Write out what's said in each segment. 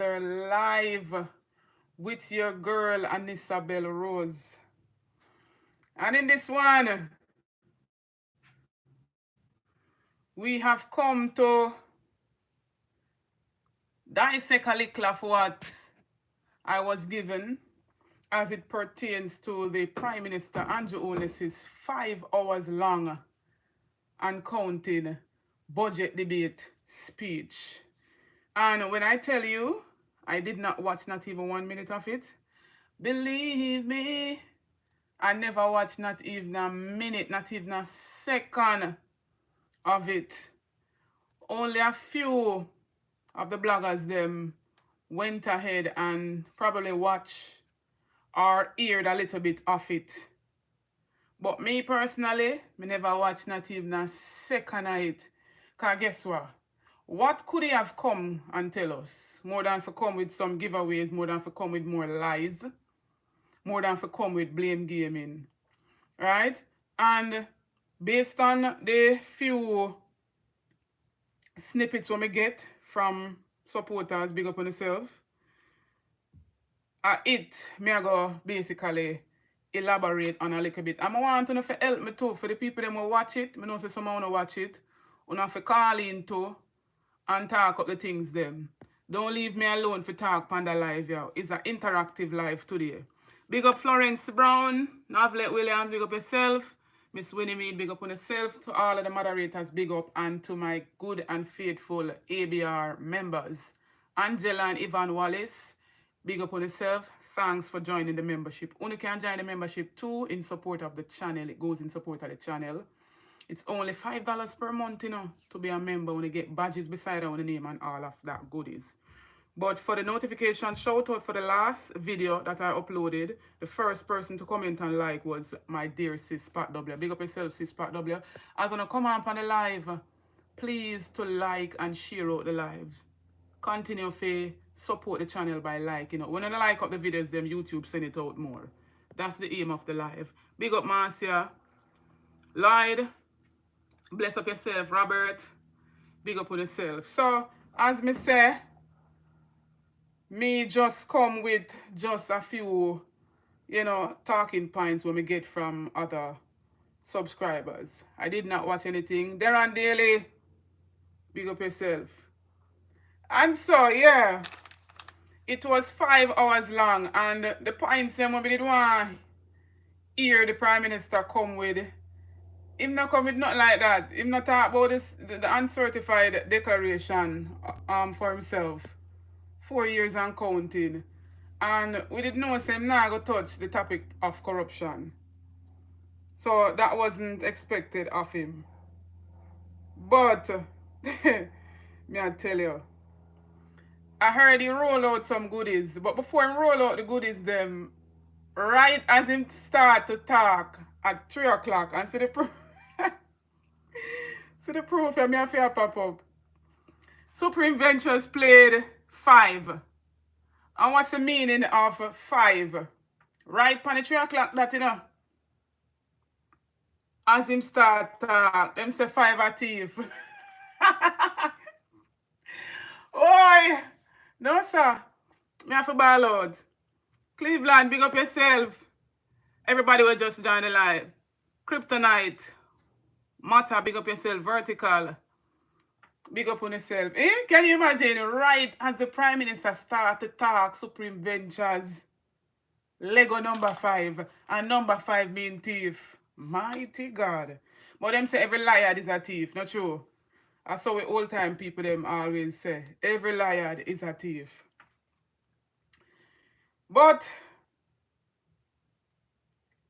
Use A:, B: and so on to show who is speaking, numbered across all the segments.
A: another live with your girl Anisabel Rose. And in this one, we have come to dissect a little of what I was given as it pertains to the Prime Minister Anju Onesi's 5 hours long and counting budget debate speech. And when I tell you, I did not watch not even 1 minute of it. Believe me, I never watched not even a minute, not even a second of it. Only a few of the bloggers them went ahead and probably watched or heard a little bit of it. But me personally, me never watched not even a second of it. Because guess what? What could he have come and tell us? More than for come with some giveaways, more than for come with more lies, more than for come with blame gaming. Right? And based on the few snippets we get from supporters, big up on yourself, me I go basically elaborate on a little bit. And I want to know for help me too, for the people that will watch it. I know say someone want to watch it. You have to call in too and talk up the things them. Don't leave me alone for talk Panda Live, yo. It's an interactive live today. Big up Florence Brown, Navlet Williams, big up yourself. Miss Winnie Mead, big up on yourself. To all of the moderators, big up. And to my good and faithful ABR members, Angela and Ivan Wallace, big up on yourself. Thanks for joining the membership. You can join the membership too in support of the channel. It goes in support of the channel. It's only $5 per month, to be a member when you get badges beside our name and all of that goodies. But for the notification, shout out for the last video that I uploaded. The first person to comment and like was my dear sis Pat W. Big up yourself, sis Pat W. As when I come on the live, please to like and share out the lives. Continue to support the channel by liking. When I like up the videos, them YouTube send it out more. That's the aim of the live. Big up Marcia, Lloyd, bless up yourself, Robert. Big up on yourself. So, as me say, me just come with just a few, talking points when we get from other subscribers. I did not watch anything. Darren Daily, big up yourself. And so, yeah, it was 5 hours long, and the points when we did want hear the Prime Minister come with, him not come with nothing like that. Him not talk about the uncertified declaration for himself. 4 years and counting. And we didn't know him not go touch the topic of corruption. So that wasn't expected of him. But me I tell you, I heard he roll out some goodies. But before he roll out the goodies, them right as him start to talk at 3 o'clock and see the proof. See the proof of me have to pop up. Supreme Ventures played 5. And what's the meaning of 5? Right on the 3 o'clock that, as him start talk, them say 5 a thief. Oi! No, sir. Me have to ball out. Cleveland, big up yourself. Everybody will just join the live. Kryptonite. Matter, big up yourself. Vertical. Big up on yourself. Can you imagine, right as the Prime Minister start to talk Supreme Ventures, Lego number 5, and number 5 mean thief. Mighty God. But them say every liar is a thief, not true. That's how we old time people them always say. Every liar is a thief. But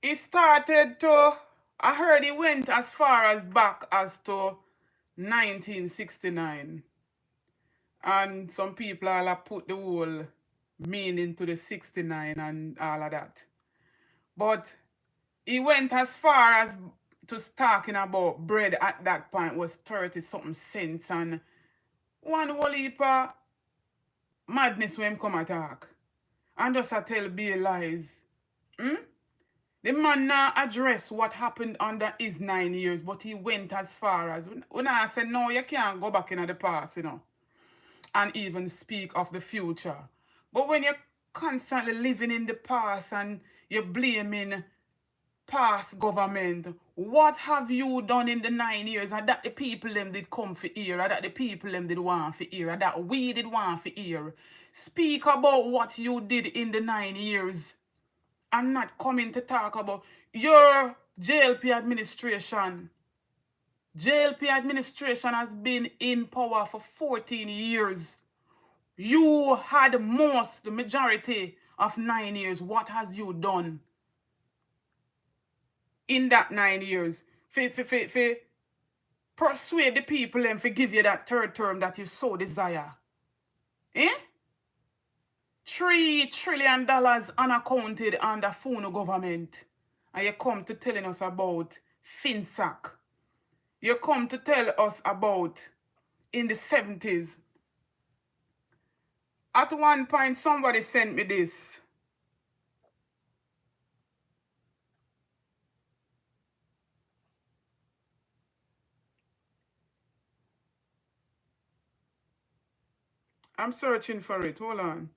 A: he started to, I heard he went as far as back as to 1969. And some people all have put the whole meaning to the 69 and all of that. But he went as far as to talking about bread at that point was 30-something cents and one whole heap of madness when him come attack. And just a tell be lies. The man now address what happened under his 9 years, but he went as far as when I said no, you can't go back in the past, and even speak of the future. But when you're constantly living in the past and you're blaming past government, what have you done in the 9 years? And that the people them did come for hear, or that the people them did want for hear, or that we did want for hear. Speak about what you did in the 9 years. I'm not coming to talk about your JLP administration. JLP administration has been in power for 14 years. You had the majority of 9 years. What has you done in that 9 years? For persuade the people and for give you that third term that you so desire. Eh? $3 trillion unaccounted under Funo government. And you come to telling us about FinSac. You come to tell us about in the 70s. At one point, somebody sent me this. I'm searching for it. Hold on.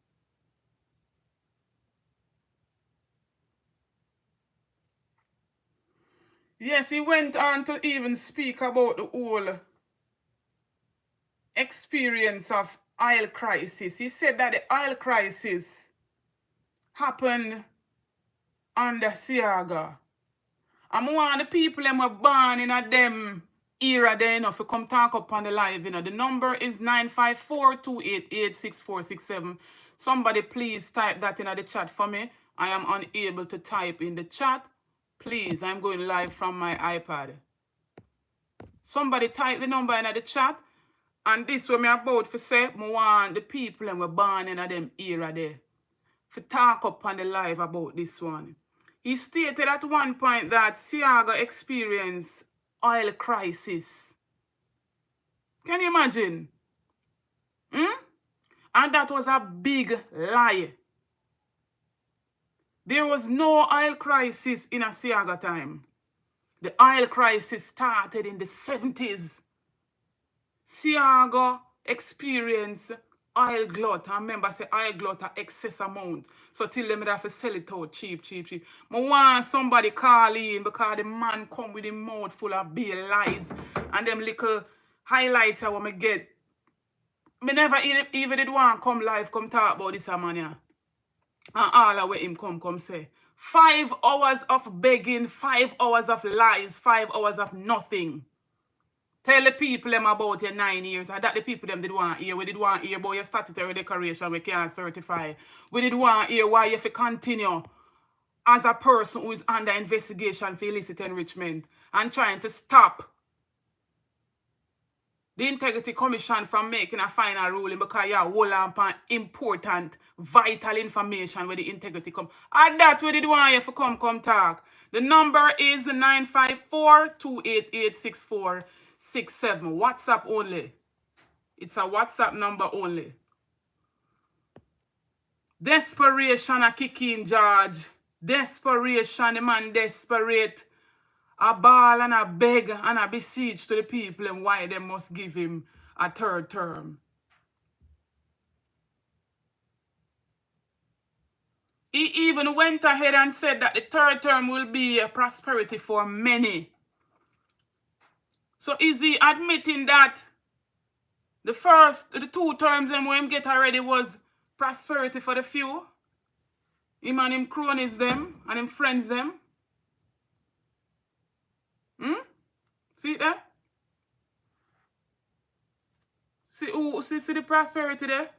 A: Yes, he went on to even speak about the whole experience of oil crisis. He said that the oil crisis happened under Siaga. And one of the people that were born in a them era then, if you come talk up on the live, the number is 954-288-6467. Somebody please type that in the chat for me. I am unable to type in the chat. Please, I'm going live from my iPad. Somebody type the number in the chat. And this what me about for say, I want the people that were born in a them era there to talk up on the live about this one. He stated at one point that Siaga experienced oil crisis. Can you imagine? And that was a big lie. There was no oil crisis in a Siaga time. The oil crisis started in the 70s. Siaga experienced oil glut. I remember I say oil glut at excess amount. So till them have to sell it out cheap. I want somebody call in because the man come with a mouth full of bare lies. And them little highlights I want to get. Me never even did want come live, come talk about this man here. And all of what him come say. 5 hours of begging, 5 hours of lies, 5 hours of nothing. Tell the people them about your 9 years. And that the people them did want hear. We did want hear about your statutory decoration we can't certify. We did want hear why you have to continue as a person who is under investigation for illicit enrichment and trying to stop the Integrity Commission from making a final ruling because you hold on important, vital information with the Integrity Commission. And that we did want you to come talk. The number is 954-288-6467. WhatsApp only. It's a WhatsApp number only. Desperation a kick in, George. Desperation, the man desperate. A ball and a beg and a beseech to the people and why they must give him a third term. He even went ahead and said that the third term will be a prosperity for many. So is he admitting that the 2 terms and when him get already was prosperity for the few? Him and him cronies them and him friends them? See that? See the prosperity there?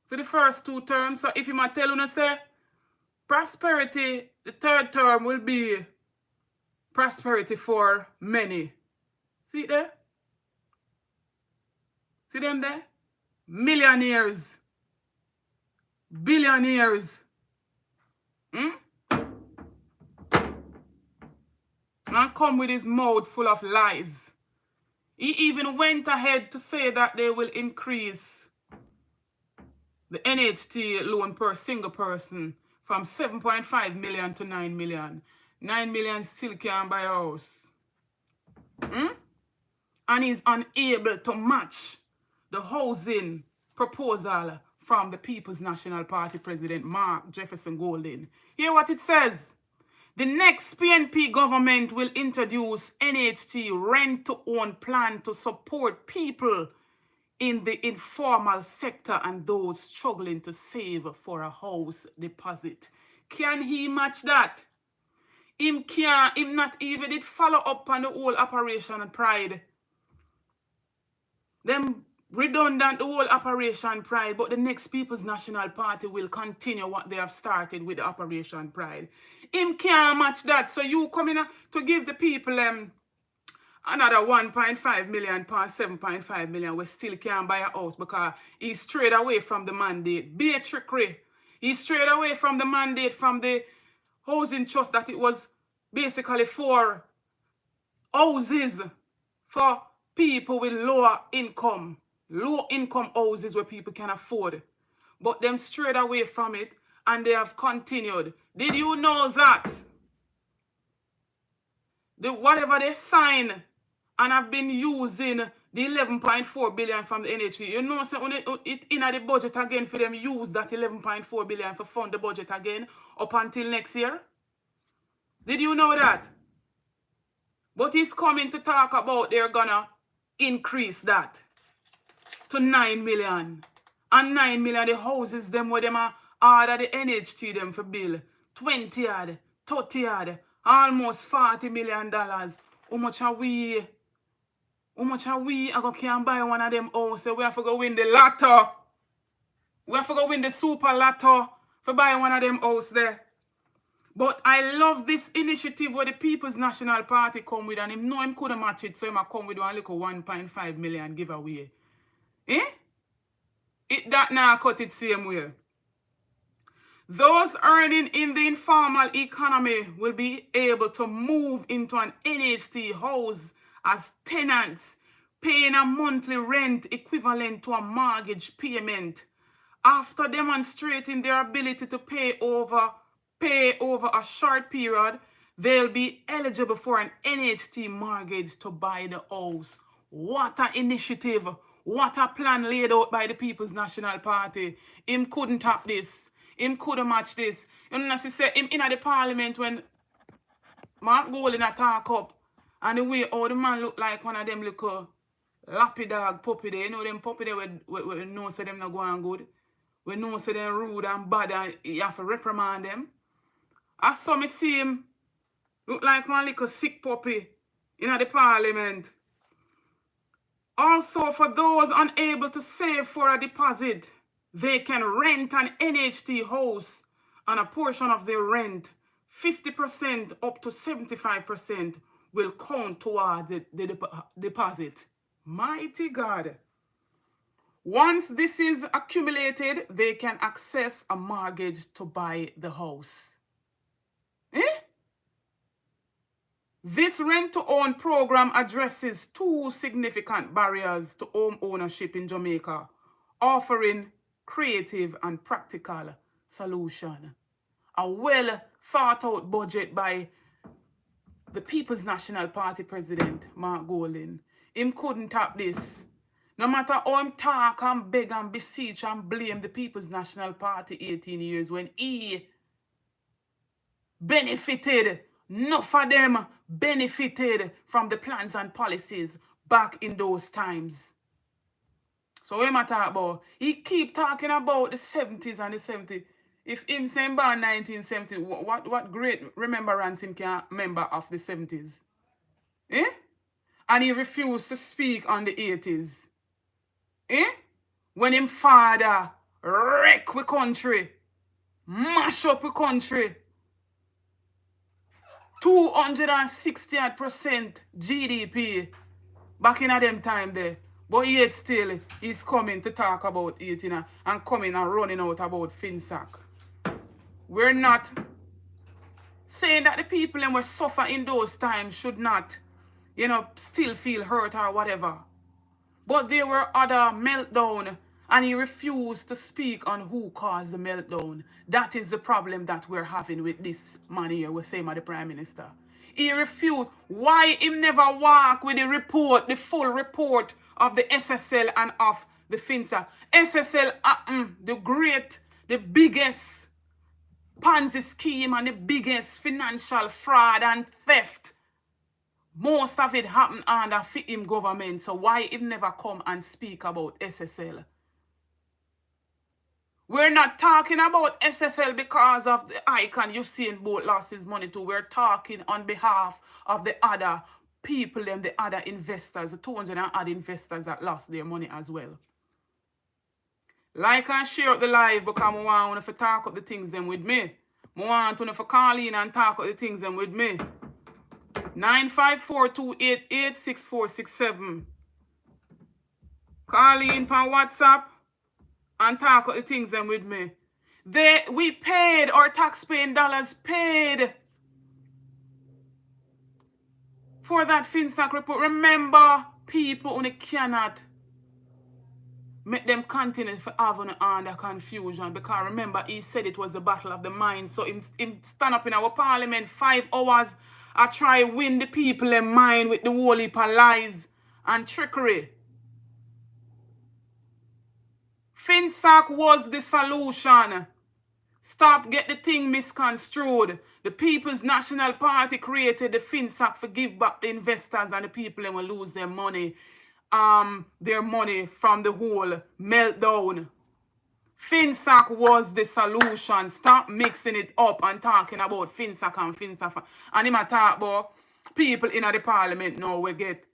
A: For the first 2 terms. So if you might tell you say prosperity, the third term will be prosperity for many. See it there? See them there? Millionaires. Billionaires. And come with his mouth full of lies. He even went ahead to say that they will increase the NHT loan per single person from 7.5 million to 9 million. 9 million still can't buy a house. And he's unable to match the housing proposal from the People's National Party President Mark Jefferson Golden. Hear what it says. The next PNP government will introduce NHT rent-to-own plan to support people in the informal sector and those struggling to save for a house deposit. Can he match that? Him not even did follow up on the whole Operation Pride. Them redundant the whole Operation Pride, but the next People's National Party will continue what they have started with the Operation Pride. Him can't match that. So you come in to give the people another 1.5 million past 7.5 million, we still can't buy a house because he strayed away from the mandate. Be a trickery. He strayed away from the mandate from the housing trust that it was basically for houses for people with lower income houses where people can afford. But them strayed away from it and they have continued. Did you know that? Whatever they sign and have been using the 11.4 billion from the NHE, you know, so when it in the budget again for them use that 11.4 billion for fund the budget again up until next year? Did you know that? But he's coming to talk about they're gonna increase that to 9 million. And 9 million the houses them where them are order the NHT them for bill 20 odd, 30 odd, almost $40 million. How much are we? I can't buy one of them houses. We have to go win the lotto. We have to go win the super lotto for buy one of them houses there. But I love this initiative where the People's National Party come with, and him know him couldn't match it, so him come with one little 1.5 million giveaway. It that now cut it same way. Those earning in the informal economy will be able to move into an NHT house as tenants, paying a monthly rent equivalent to a mortgage payment. After demonstrating their ability to pay over a short period, they'll be eligible for an NHT mortgage to buy the house. What an initiative. What a plan laid out by the People's National Party. Him couldn't tap this. Him couldn't match this. You know, as he said, him in the parliament when Mark Golden talk up, and the way all the man look like one of them little lappy dog puppy there. You know them puppy there we know say them not going good. We know say them rude and bad and you have to reprimand them. I saw me see him look like one little sick puppy in the parliament. Also, for those unable to save for a deposit, they can rent an NHT house and a portion of their rent, 50% up to 75%, will count towards the deposit. Mighty God. Once this is accumulated, they can access a mortgage to buy the house. This rent-to-own program addresses two significant barriers to home ownership in Jamaica, offering creative and practical solution. A well-thought-out budget by the People's National Party President, Mark Golden. Him couldn't tap this. No matter how him talk and beg and beseech and blame the People's National Party 18 years when he benefited, enough of them benefited from the plans and policies back in those times. So what am I talking about? He keep talking about the 70s and the 70s. If him saying born 1970, what great remembrance him can remember of the 70s? And he refused to speak on the 80s. When him father wreck we country, mash up we country, 260% GDP back in a them time there. But yet still, he's coming to talk about it, you know, and coming and running out about FinSac. We're not saying that the people that were suffering in those times should not, you know, still feel hurt or whatever. But there were other meltdown, and he refused to speak on who caused the meltdown. That is the problem that we're having with this man here, we're saying the Prime Minister. He refused. Why him never walk with the report, the full report of the SSL and of the FinSA. SSL, the biggest Ponzi scheme and the biggest financial fraud and theft. Most of it happened under him government. So why him never come and speak about SSL? We're not talking about SSL because of the icon you've seen both lost his money to. We're talking on behalf of the other people, them, the other investors, the 200 and odd investors that lost their money as well. Like and share up the live because I want to talk up the things them with me. I want to call in and talk up the things them with me. 954-288-6467. Call in on WhatsApp and talk about the things them with me. We paid, our tax-paying dollars paid for that FinSAC report. Remember, people only cannot make them continue for having under confusion, because remember, he said it was the battle of the mind. So him stand up in our parliament 5 hours I try win the people in mind with the whole heap of lies and trickery. FinSAC was the solution. Stop get the thing misconstrued. The People's National Party created the FinSAC for give back the investors and the people that will lose their money from the whole meltdown. FinSAC was the solution. Stop mixing it up and talking about FinSAC and FinSAC. And him a talk about people in the parliament now will get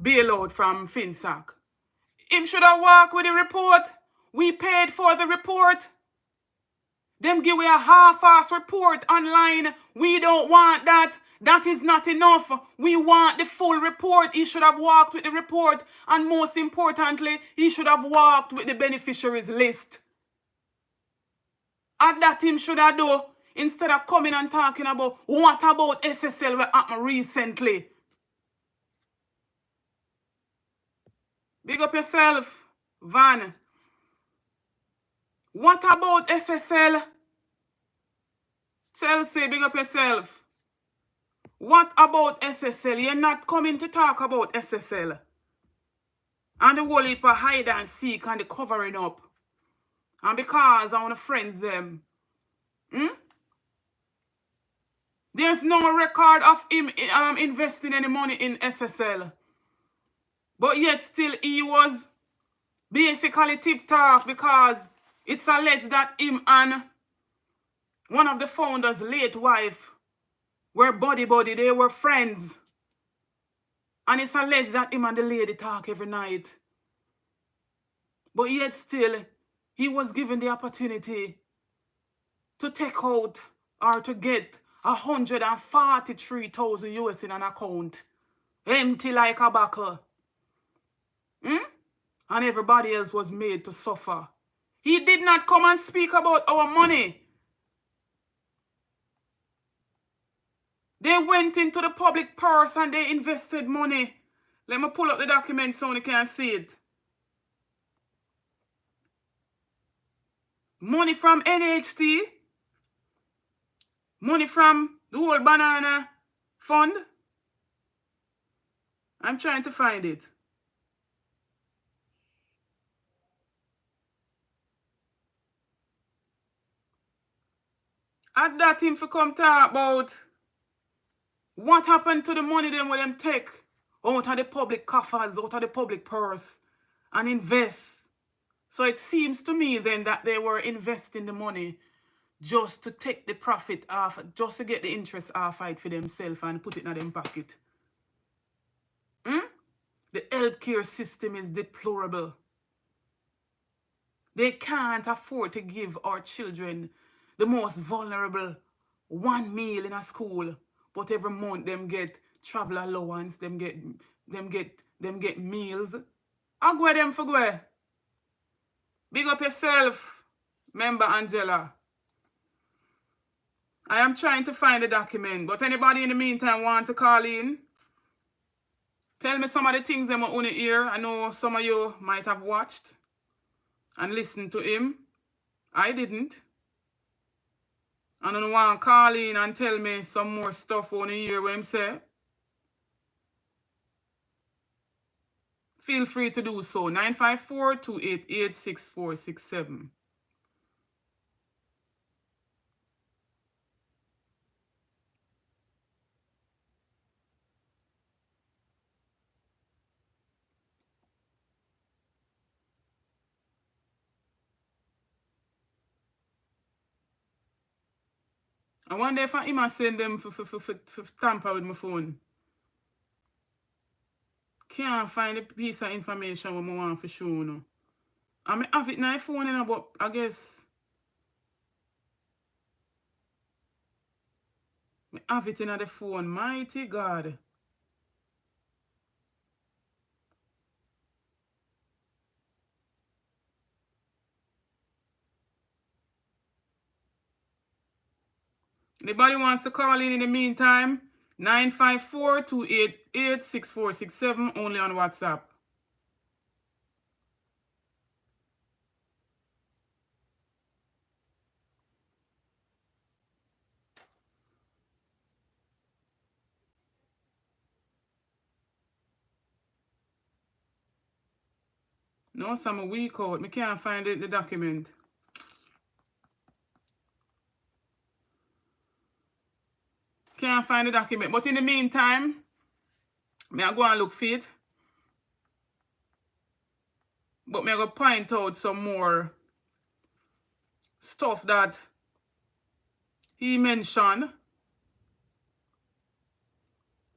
A: bailout from FinSAC. Him should have walked with the report. We paid for the report. Them give we a half-ass report online. We don't want that. That is not enough. We want the full report. He should have walked with the report. And most importantly, he should have walked with the beneficiaries list. And that him should have done, instead of coming and talking about what about SSL what happened recently. Big up yourself, Van. What about SSL? Chelsea, big up yourself. What about SSL? You're not coming to talk about SSL. And the whole heap of hide and seek and the covering up. And because I want to friends them. There's no record of him investing any money in SSL. But yet still he was basically tipped off because it's alleged that him and one of the founders' late wife were buddy, they were friends. And it's alleged that him and the lady talk every night. But yet still, he was given the opportunity to take out or to get 143,000 US in an account. Empty like a buckle. And everybody else was made to suffer. He did not come and speak about our money. They went into the public purse and they invested money. Let me pull up the document so you can see it. Money from NHT. Money from the whole banana fund. I'm trying to find it. At that him for come talk about what happened to the money them with them take out of the public coffers, out of the public purse and invest. So it seems to me then that they were investing the money just to take the profit off, just to get the interest off it for themselves and put it in their pocket. The healthcare system is deplorable. They can't afford to give our children, the most vulnerable, one meal in a school, but every month them get travel allowance, them get meals. I go them for go. Big up yourself, member Angela. I am trying to find the document, but anybody in the meantime want to call in? Tell me some of the things them want to hear. I know some of you might have watched and listened to him. I didn't. And I want to call in and tell me some more stuff on the hear what him say. feel free to do so. 954-288-6467. I wonder if I must send them for tamper with my phone. Can't find a piece of information what I want for show no. I mean have it in my phone, you know, but I guess I have it in the phone. Mighty God. Anybody wants to call in the meantime? 954-288-6467 only on WhatsApp. No, some a week out. I can't find the document. Can't find the document. But in the meantime, I go and look for it. But I go point out some more stuff that he mentioned.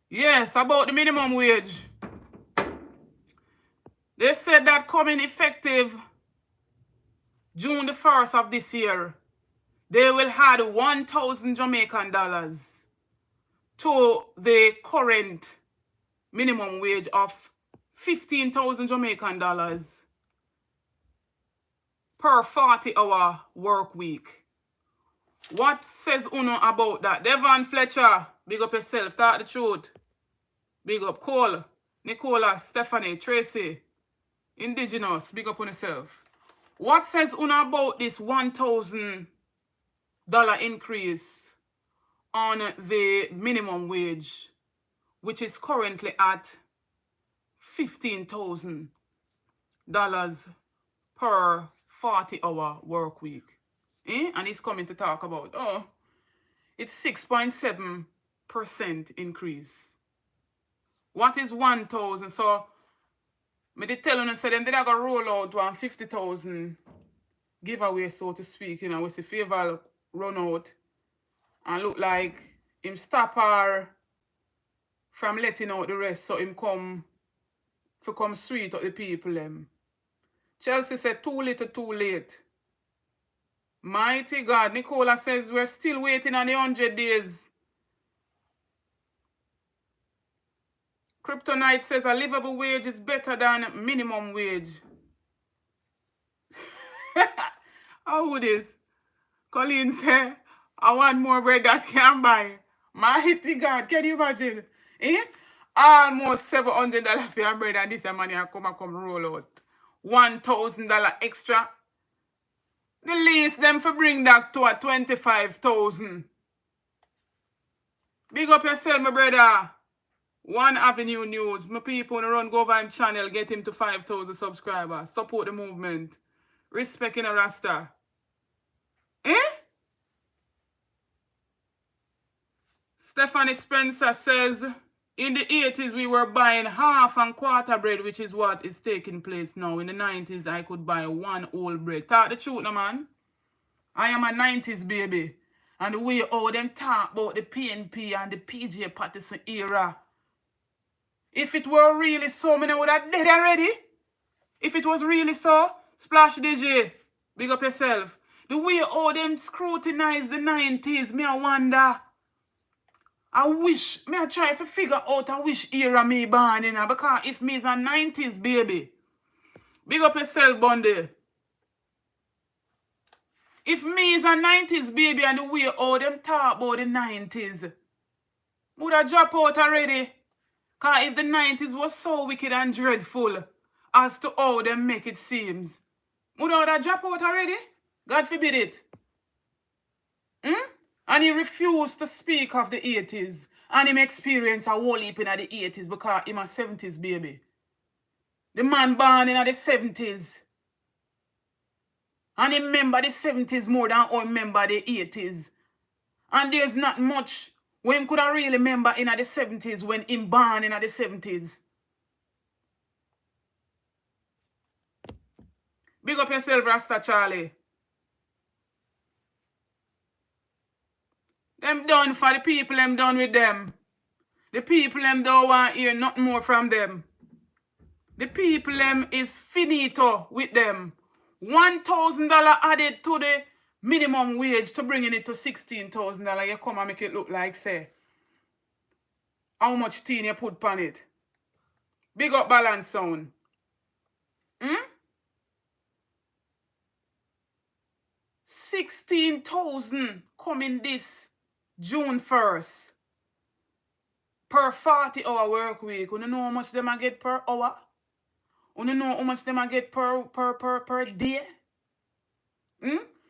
A: Yes, about the minimum wage. They said that coming effective June the 1st of this year, they will add 1,000 Jamaican dollars to the current minimum wage of 15,000 Jamaican dollars per 40-hour work week. What says Uno about that? Devon Fletcher, big up yourself, talk the truth. Big up Cole, Nicola, Stephanie, Tracy, Indigenous, big up on yourself. What says Uno about this $1,000 increase on the minimum wage, which is currently at $15,000 per 40-hour work week? And he's coming to talk about, it's 6.7% increase. What is 1,000? So, me they tell you, say them they go roll out 150,000 giveaway, so to speak, you know, with the favor run out and look like him stop her from letting out the rest, so him come sweet up the people them. Chelsea said too little, too late. Mighty God. Nicola says we're still waiting on the 100 days. Kryptonite says a livable wage is better than minimum wage. How would this? Colleen said, I want more bread that can buy. Mighty God, can you imagine? Almost $700 for your bread and this money come roll out. $1,000 extra. The least them for bring that to a 25,000. Big up yourself, my brother. One Avenue News. My people run go over him channel, get him to 5,000 subscribers. Support the movement. Respect in a Rasta. Stephanie Spencer says, in the 80s, we were buying half and quarter bread, which is what is taking place now. In the 90s, I could buy one whole bread. Talk the truth, no, man. I am a 90s baby. And the way all them talk about the PNP and the PJ Patterson era. If it were really so, I would have dead already. If it was really so, Splash DJ, big up yourself. The way all them scrutinize the 90s, me I wonder. I wish, me I try to figure out which era me born in, because if me is a 90s baby, big up yourself, Bundy. If me is a 90s baby and the way all them talk about the 90s, would I drop out already? Because if the 90s was so wicked and dreadful as to how them make it seems, would I drop out already? God forbid it. And he refused to speak of the 80s. And him experience a whole heap in the 80s because him a 70s baby. The man born in the 70s. And he remember the 70s more than I remember the 80s. And there's not much when could I really remember in the 70s when him born in the 70s. Big up yourself, Rasta Charlie. Them done for the people, them done with them. The people, them don't want to hear nothing more from them. The people, them is finito with them. $1,000 added to the minimum wage to bringing it to $16,000. You come and make it look like, say, how much teen you put on it. Big up balance sound. 16,000 coming this June 1st. Per 40-hour work week. You know how much them I get per hour? You know how much them I get per day?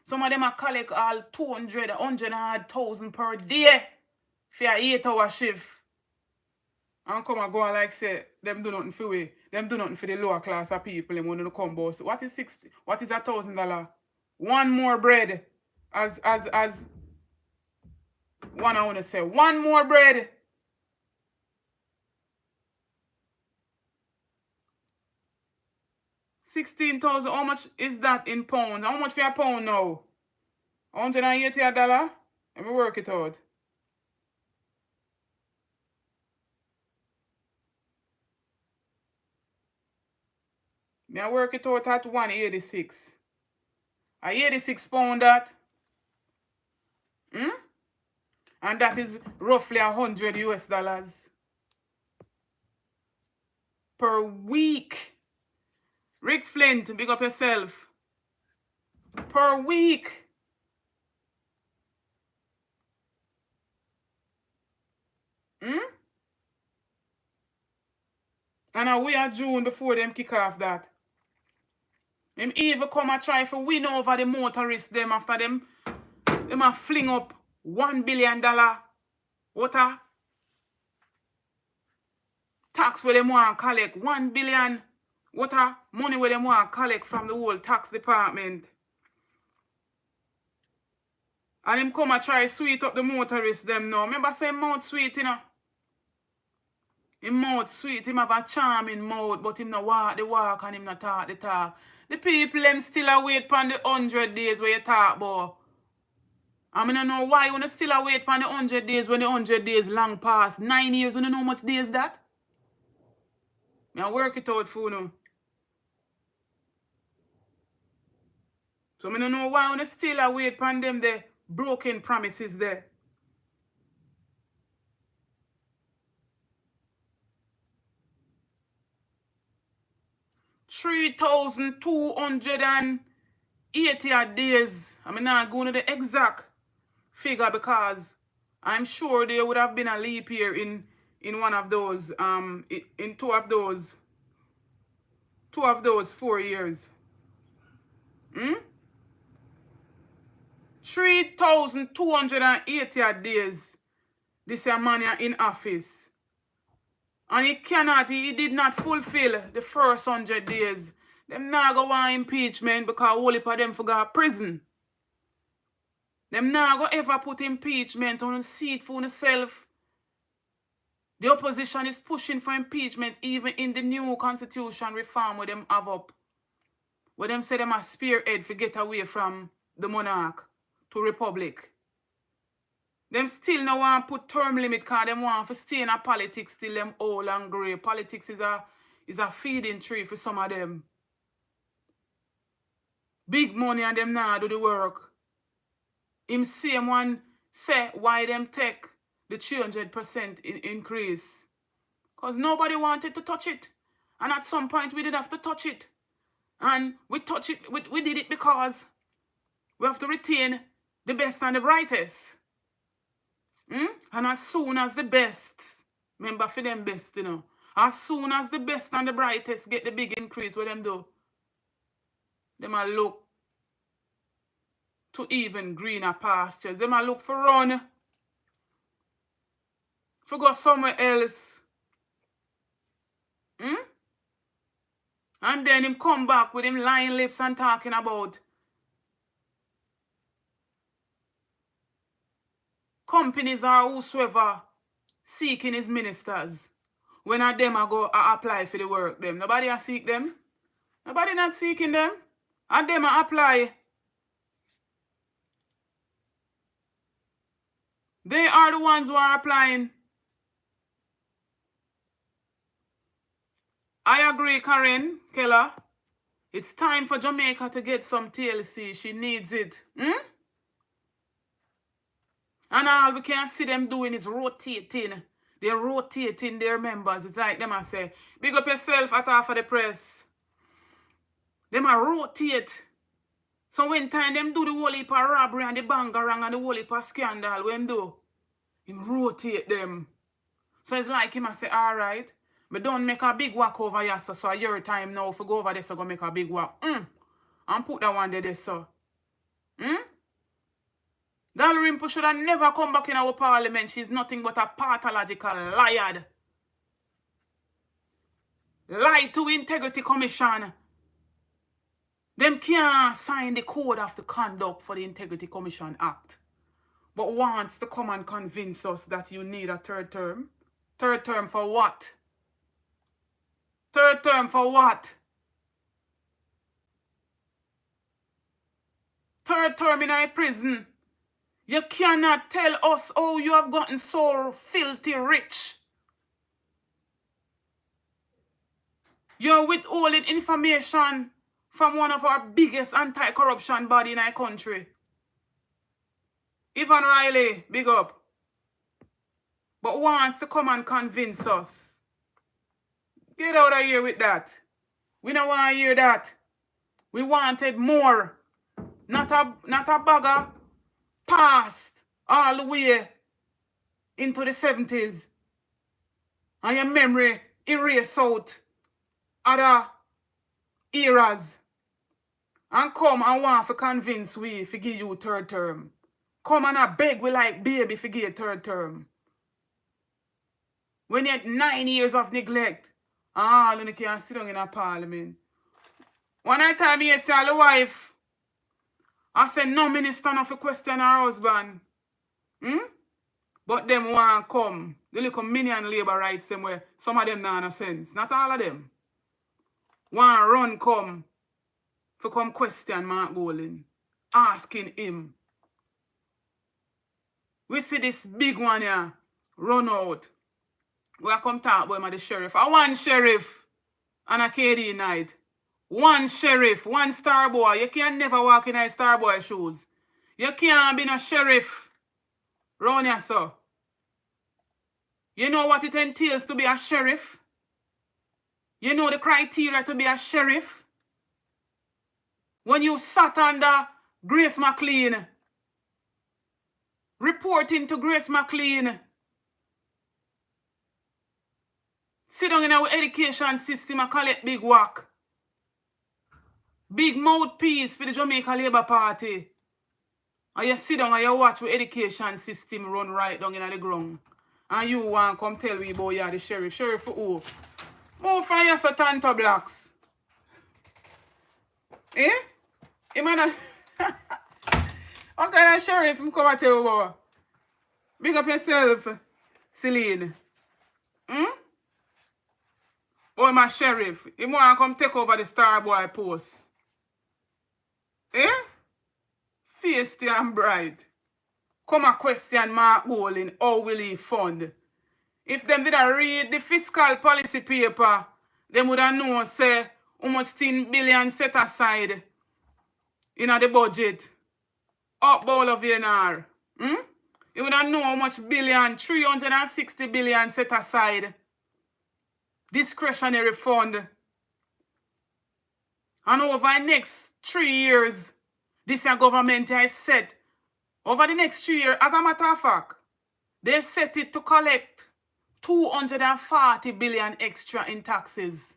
A: Some of them I collect all 200, 100,000 per day for an 8-hour shift. And come and go and like say, them do nothing for we. Them do nothing for the lower class of people. Them want to come boss. What is $1,000? One more bread. As one I want to say. One more bread. $16,000. How much is that in pounds? How much for a pound now? $180. Let me work it out. I work it out at 186. A 86 pound that. And that is roughly $100 per week. Rick Flint, big up yourself. Per week. And we are June before them kick off that. Them even come and try to win over the motorists them after them. Them a fling up $1 billion water tax where them want to collect. 1 billion water money where them want to collect from the whole tax department. And him come and try sweet up the motorists them now. Remember saying mouth sweet, you know? Him mouth sweet, him have a charming mouth, but him no walk the walk and him no talk the talk. The people them still await upon the 100 days where you talk about. I mean, I don't know why you wanna still wait for the 100 days when the 100 days long past. 9 years, you don't know how much days that? I work it out for you. So I don't know why you wanna still wait for them the broken promises there. $3,280 days. I mean, not going to the exact figure because I'm sure there would have been a leap year in one of those, in two of those 4 years. 3,280 days this man in office. And he did not fulfill the first 100 days. Them not go want impeachment because all of them forgot prison. Them not go ever put impeachment on a seat for themselves. The opposition is pushing for impeachment even in the new constitution reform where them have up. Where them say them a spearhead to get away from the monarch to republic. Them still no want to put term limit because them want to stay in a politics till them old and grey. Politics is a feeding tree for some of them. Big money and them now do the work. Him same one say why them take the 300% increase. Because nobody wanted to touch it. And at some point we did have to touch it. And we touch it, we did it because we have to retain the best and the brightest. And as soon as the best, remember for them best, you know. As soon as the best and the brightest get the big increase, what them do? Them a look to even greener pastures. Them a look for run. For go somewhere else. And then him come back with him lying lips and talking about companies or whosoever seeking his ministers. When a them a go apply for the work them. Nobody a seek them. Nobody not seeking them. And them a apply. They are the ones who are applying. I agree, Karen Keller. It's time for Jamaica to get some TLC. She needs it. And all we can see them doing is rotating. They're rotating their members. It's like them I say, big up yourself at half of the press. Them a rotate. So when time them do the whole heap of robbery and the bangarang and the whole heap of scandal, what him do? Him rotate them. So it's like him I say, all right, but don't make a big walk over here, so your time now for go over there, so go make a big walk. And put that one there, so. Dalrymple should have never come back in our parliament. She's nothing but a pathological liar. Lie to Integrity Commission. Them can't sign the code of the conduct for the Integrity Commission Act. But wants to come and convince us that you need a third term. Third term for what? Third term for what? Third term in a prison. You cannot tell us how you have gotten so filthy rich. You're withholding information from one of our biggest anti-corruption body in our country. Ivan Riley, big up. But wants to come and convince us. Get out of here with that. We don't want to hear that. We wanted more. Not a bagger. Past all the way into the 70s. And your memory erase out other eras. And come and want to convince we to give you third term. Come and I beg we like baby to give you third term. When you had 9 years of neglect, all you can sit down in a parliament. One time you say the wife, I said no minister not for question her husband. But them want come. The little minion labor rights them where some of them not no sense. Not all of them. Want run come for come question Mark Bolin. Asking him. We see this big one here run out. We come talk about him at the sheriff. I one sheriff on a KD night. One sheriff, one star boy. You can never walk in a star boy shoes. You can't be no sheriff. Round here, so. You know what it entails to be a sheriff? You know the criteria to be a sheriff? When you sat under Grace McLean, reporting to Grace McLean, sit down in our education system and collect big work. Big mouthpiece for the Jamaica Labour Party. And you sit down and you watch the education system run right down in the ground. And you want to come tell me about you're the sheriff. Sheriff for who? More from your Tanto Blacks. Eh? You man what kind of sheriff come and tell you about? Big up yourself, Celine. Or my sheriff. You want to come take over the Star Boy post. Eh? Feisty and bright. Come a question Mark Bolin, how will he fund? If them did read the fiscal policy paper, them would have known, say, how much 10 billion set aside in the budget. Up bowl of VNR. You would have known how much billion, 360 billion set aside. Discretionary fund. And over the next 3 years, this year government has set, over the next 3 years, as a matter of fact, they set it to collect 240 billion extra in taxes.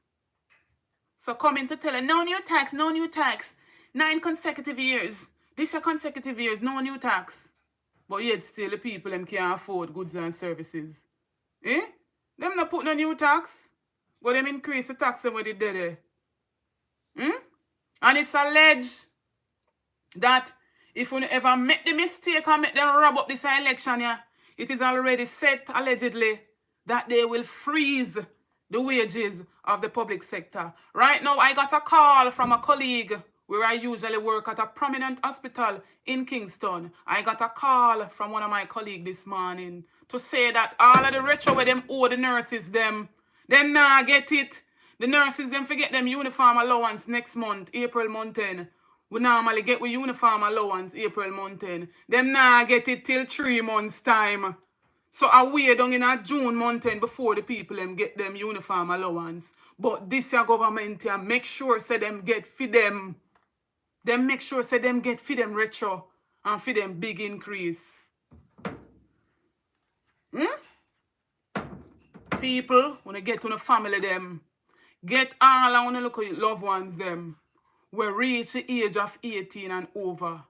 A: So coming to tell you, no new tax, no new tax. 9 consecutive years. This year consecutive years, no new tax. But yet still the people them can't afford goods and services. Eh? Them not put no new tax. But them increase the tax them with it there. And it's alleged that if we ever make the mistake and make them rub up this election, yeah, it is already set, allegedly, that they will freeze the wages of the public sector. Right now, I got a call from a colleague where I usually work at a prominent hospital in Kingston. I got a call from one of my colleagues this morning to say that all of the retro where them owe the nurses, them nah get it. The nurses, them forget them uniform allowance next month, April month 10. We normally get with uniform allowance April month 10. Them nah get it till 3 months time. So I wait down in a June month 10 before the people them get them uniform allowance. But this year government here make sure say them get for them. Them make sure say them get for them retro and for them big increase. People, when they get to the family them, get all I want to look at loved ones them, we reach the age of 18 and over.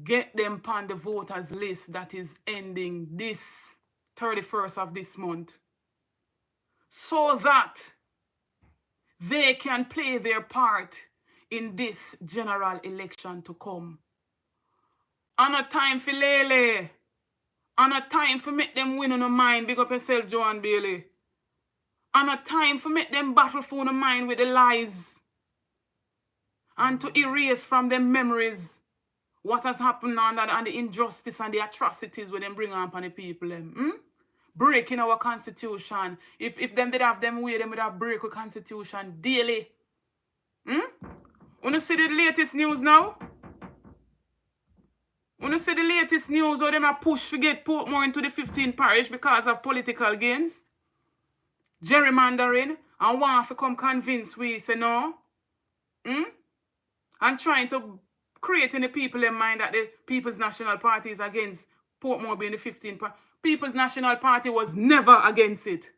A: Get them on the voters list that is ending this 31st of this month. So that they can play their part in this general election to come. And a time for Lele. And a time for make them win on the mind. Big up yourself, Joan Bailey. And a time for make them battle for the mind with the lies. And to erase from them memories what has happened and the injustice and the atrocities when them bring on the people. Breaking our constitution. If them did have them way, them would have break the constitution daily. Wanna see the latest news now? Wanna see the latest news where them a push to get Portmore into the 15th parish because of political gains? Gerrymandering and want to come convince we say no? And trying to create in the people in mind that the People's National Party is against Portmore being the 15th parish. People's National Party was never against it.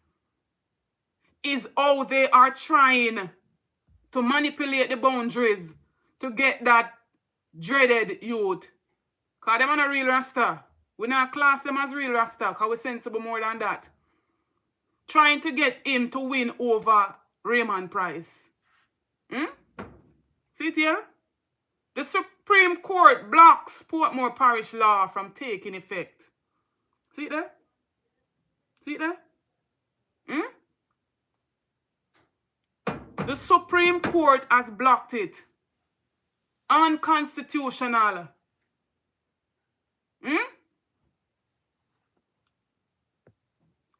A: Is how they are trying to manipulate the boundaries to get that dreaded youth. Because them are not real Rasta. We not class them as real Rasta because we're sensible more than that. Trying to get him to win over Raymond Price. See it here? The Supreme Court blocks Portmore Parish law from taking effect. See it there? See it there? The Supreme Court has blocked it. Unconstitutional.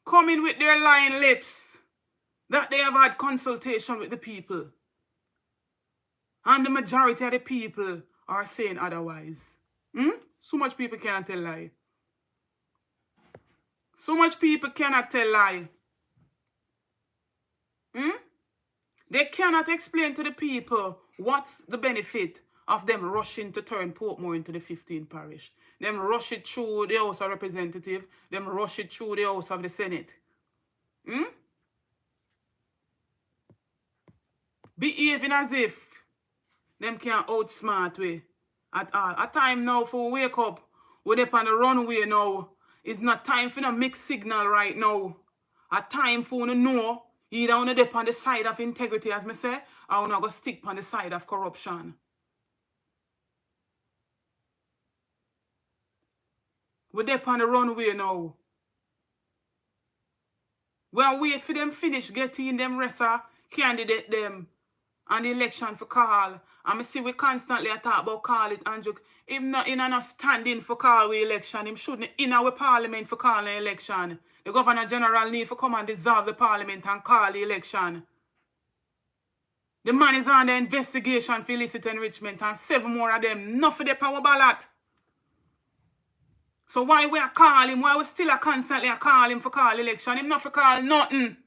A: Coming with their lying lips that they have had consultation with the people. And the majority of the people are saying otherwise. So much people can't tell lie. So much people cannot tell lie. They cannot explain to the people what's the benefit of them rushing to turn Portmore into the 15th parish. Them rush it through the House of Representatives. Them rush it through the House of the Senate. Behaving as if them can't outsmart we at all. A time now for we wake up. We're up on the runway now. It's not time for no mixed signal right now. A time for you to know either on the on the side of integrity, as me say, or you go stick on the side of corruption. We're up on the runway now. We'll wait for them finish getting them rest of candidate them and the election for call. And I see we constantly talk about call it, Anju. Him not in and standing for call we election. Him shouldn't in our parliament for call the election. The Governor General need to come and dissolve the parliament and call the election. The man is under investigation for illicit enrichment and 7 more of them. Not for the power ballot. So why we are calling? Why we still are constantly calling him for call election? Him not for call nothing.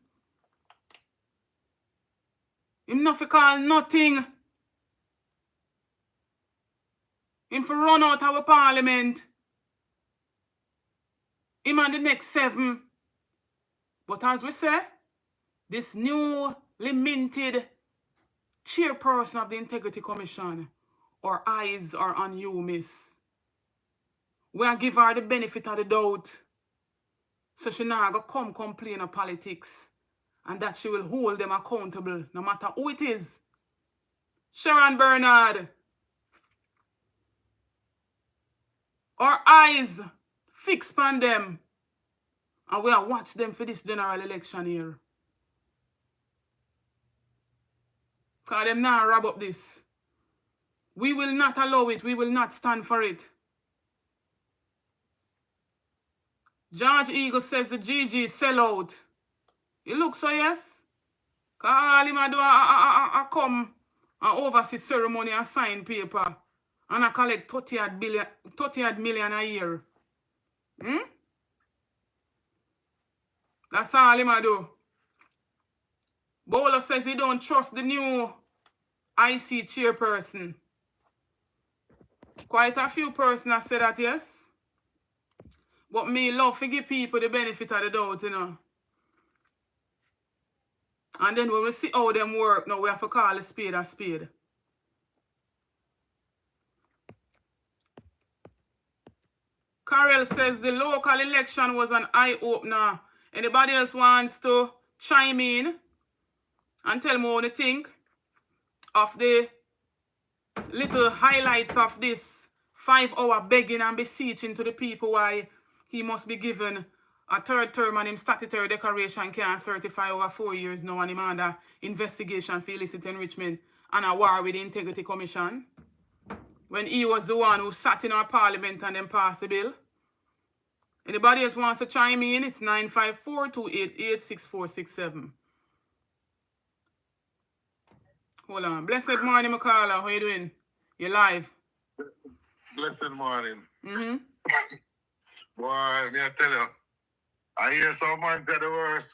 A: Him not for call nothing. Him for run out our parliament. Him and the next 7. But as we say, this newly minted chairperson of the Integrity Commission, our eyes are on you, miss. We'll give her the benefit of the doubt. So she not gonna come complain of politics. And that she will hold them accountable, no matter who it is. Sharon Bernard. Our eyes fixed on them. And we are watch them for this general election here. Because them now wrap up this. We will not allow it. We will not stand for it. George Eagle says the GG sell out. You look so, yes? Because all him do I come and oversee ceremony and sign paper. And I collect 30 million a year. That's all him do. Bowler says he don't trust the new IC chairperson. Quite a few persons have said that, yes. But me love to give people the benefit of the doubt, you know. And then when we see how them work, now we have to call a spade a spade. Carol says the local election was an eye-opener. Anybody else wants to chime in and tell me what they think of the little highlights of this 5-hour begging and beseeching to the people why he must be given a third term and him statutory declaration can't certify over 4 years now and him under investigation for illicit enrichment and a war with the Integrity Commission when he was the one who sat in our parliament and then passed the bill. Anybody else wants to chime in? It's 954-288-6467. Hold on. Blessed morning, Makala. How you doing? You're live.
B: Blessed morning. Boy, me I tell you, I hear some man say the worst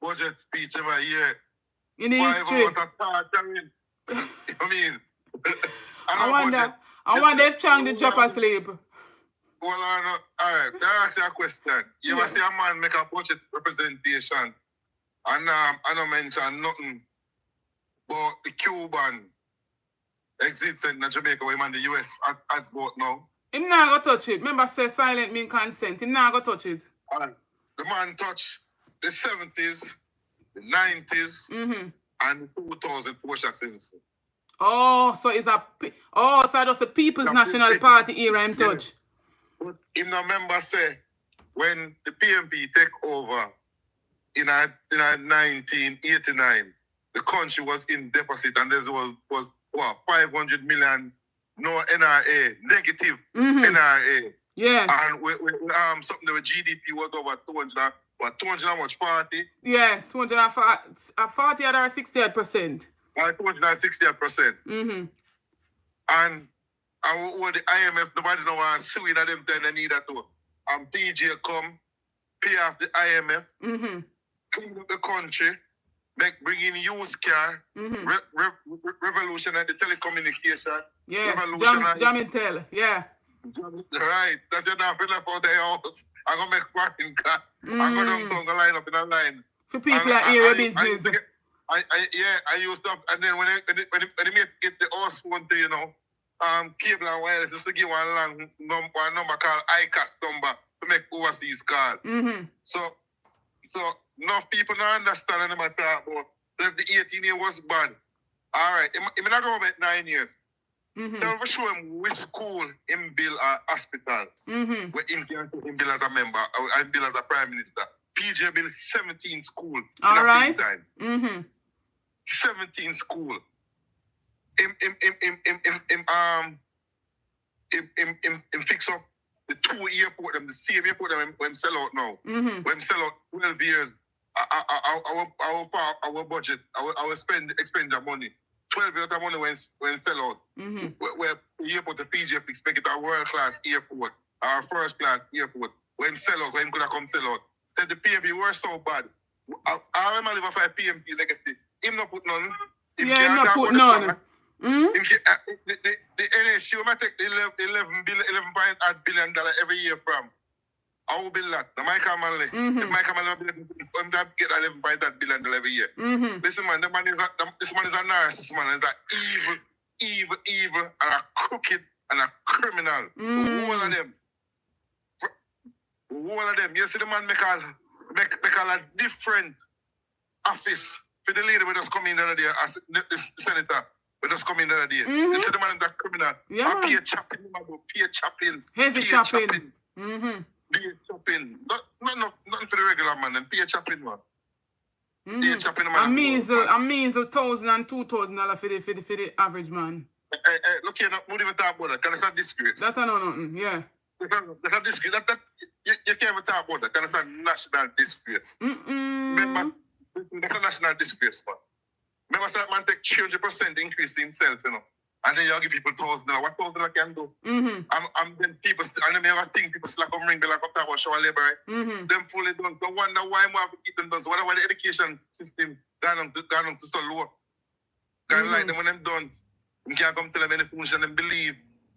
B: budget speech ever hear.
A: In the history.
B: I mean,
A: I wonder if Chang did drop asleep.
B: Well, all right, let me ask you a question. You ever see a man make a budget representation and I don't mention nothing but the Cuban exit in Jamaica where him and the US ads vote now?
A: Him not go touch it. Remember say silent mean consent. Him not go touch it.
B: The man touch the 70s, the 90s, and the 2000 Portia Simpson.
A: Oh, so it's so that's a People's National Party era him touch.
B: But him no member say when the PMP take over in 1989, the country was in deficit and there was 500 million no NRA, negative NRA.
A: Yeah.
B: And something the GDP was over 200 how much, 40?
A: Yeah, 240 or 68%.
B: 268%. And what the IMF, nobody know want to sue in them then they need that too. And PJ come, pay off the IMF, clean up the country, bring in used car, revolution at the telecommunication.
A: Yes, Jamintel, yeah.
B: Right, that's your damn fill up out the house. I'm going to make parking car. I'm going to line up in a line.
A: For people that hear your business.
B: I used to, and then when they get the house phone to, you know, cable and wireless, just to give one number called ICAS number to make overseas call. So enough people don't understand what I'm talking about. If the 18 year was bad, all right, I'm not going to wait 9 years. They'll show him which school him build a hospital where him can build as a member or build as a prime minister. PJ built 17 schools.
A: All right.
B: Time. 17 schools. Him fix up the 2 airport them, the same airport them when sell out now. When sell out 12 years, our budget, our expend the money. 12 years of money when sell out. Where the airport, the PJ expect it a world-class airport, our first-class airport. When sell out, when could I come sell out? Said the PMP were so bad. I remember live for a PMP legacy. Him not put none.
A: Him not put none.
B: The NSU might take $11.8 billion every year from. I will build that. The Michael Manley. If Michael Manley get $11.8 billion every year. Listen, man, this man is a narcissist, man. He's an evil, and a crooked, and a criminal. All of them. You see the man make a different office for the lady who just come in the other day as the senator. We just come in the other day. This is the man that come in and peer chopping, peer chopping.
A: Heavy
B: peer
A: chopping.
B: Peer chopping. Not for the regular man, and peer chopping, man. Peer chopping, man.
A: A measle $1,000 and $2,000 for the average man.
B: Look here, not even talk about that. That's a disgrace.
A: That I know nothing, yeah.
B: That's a disgrace. You can't even talk about that. That's a national disgrace. Remember, that's a national disgrace, man. Remember, that man take 300% increase himself, you know. And then you give people $1,000. What $1,000 can do? And then people, and then you have a thing, people still come ring, they like talk about show labor, right? Them fully done. So wonder why more have to keep them done. So whatever the education system gone on to so low. Kind like them when them done, you can't come tell them any function and believe.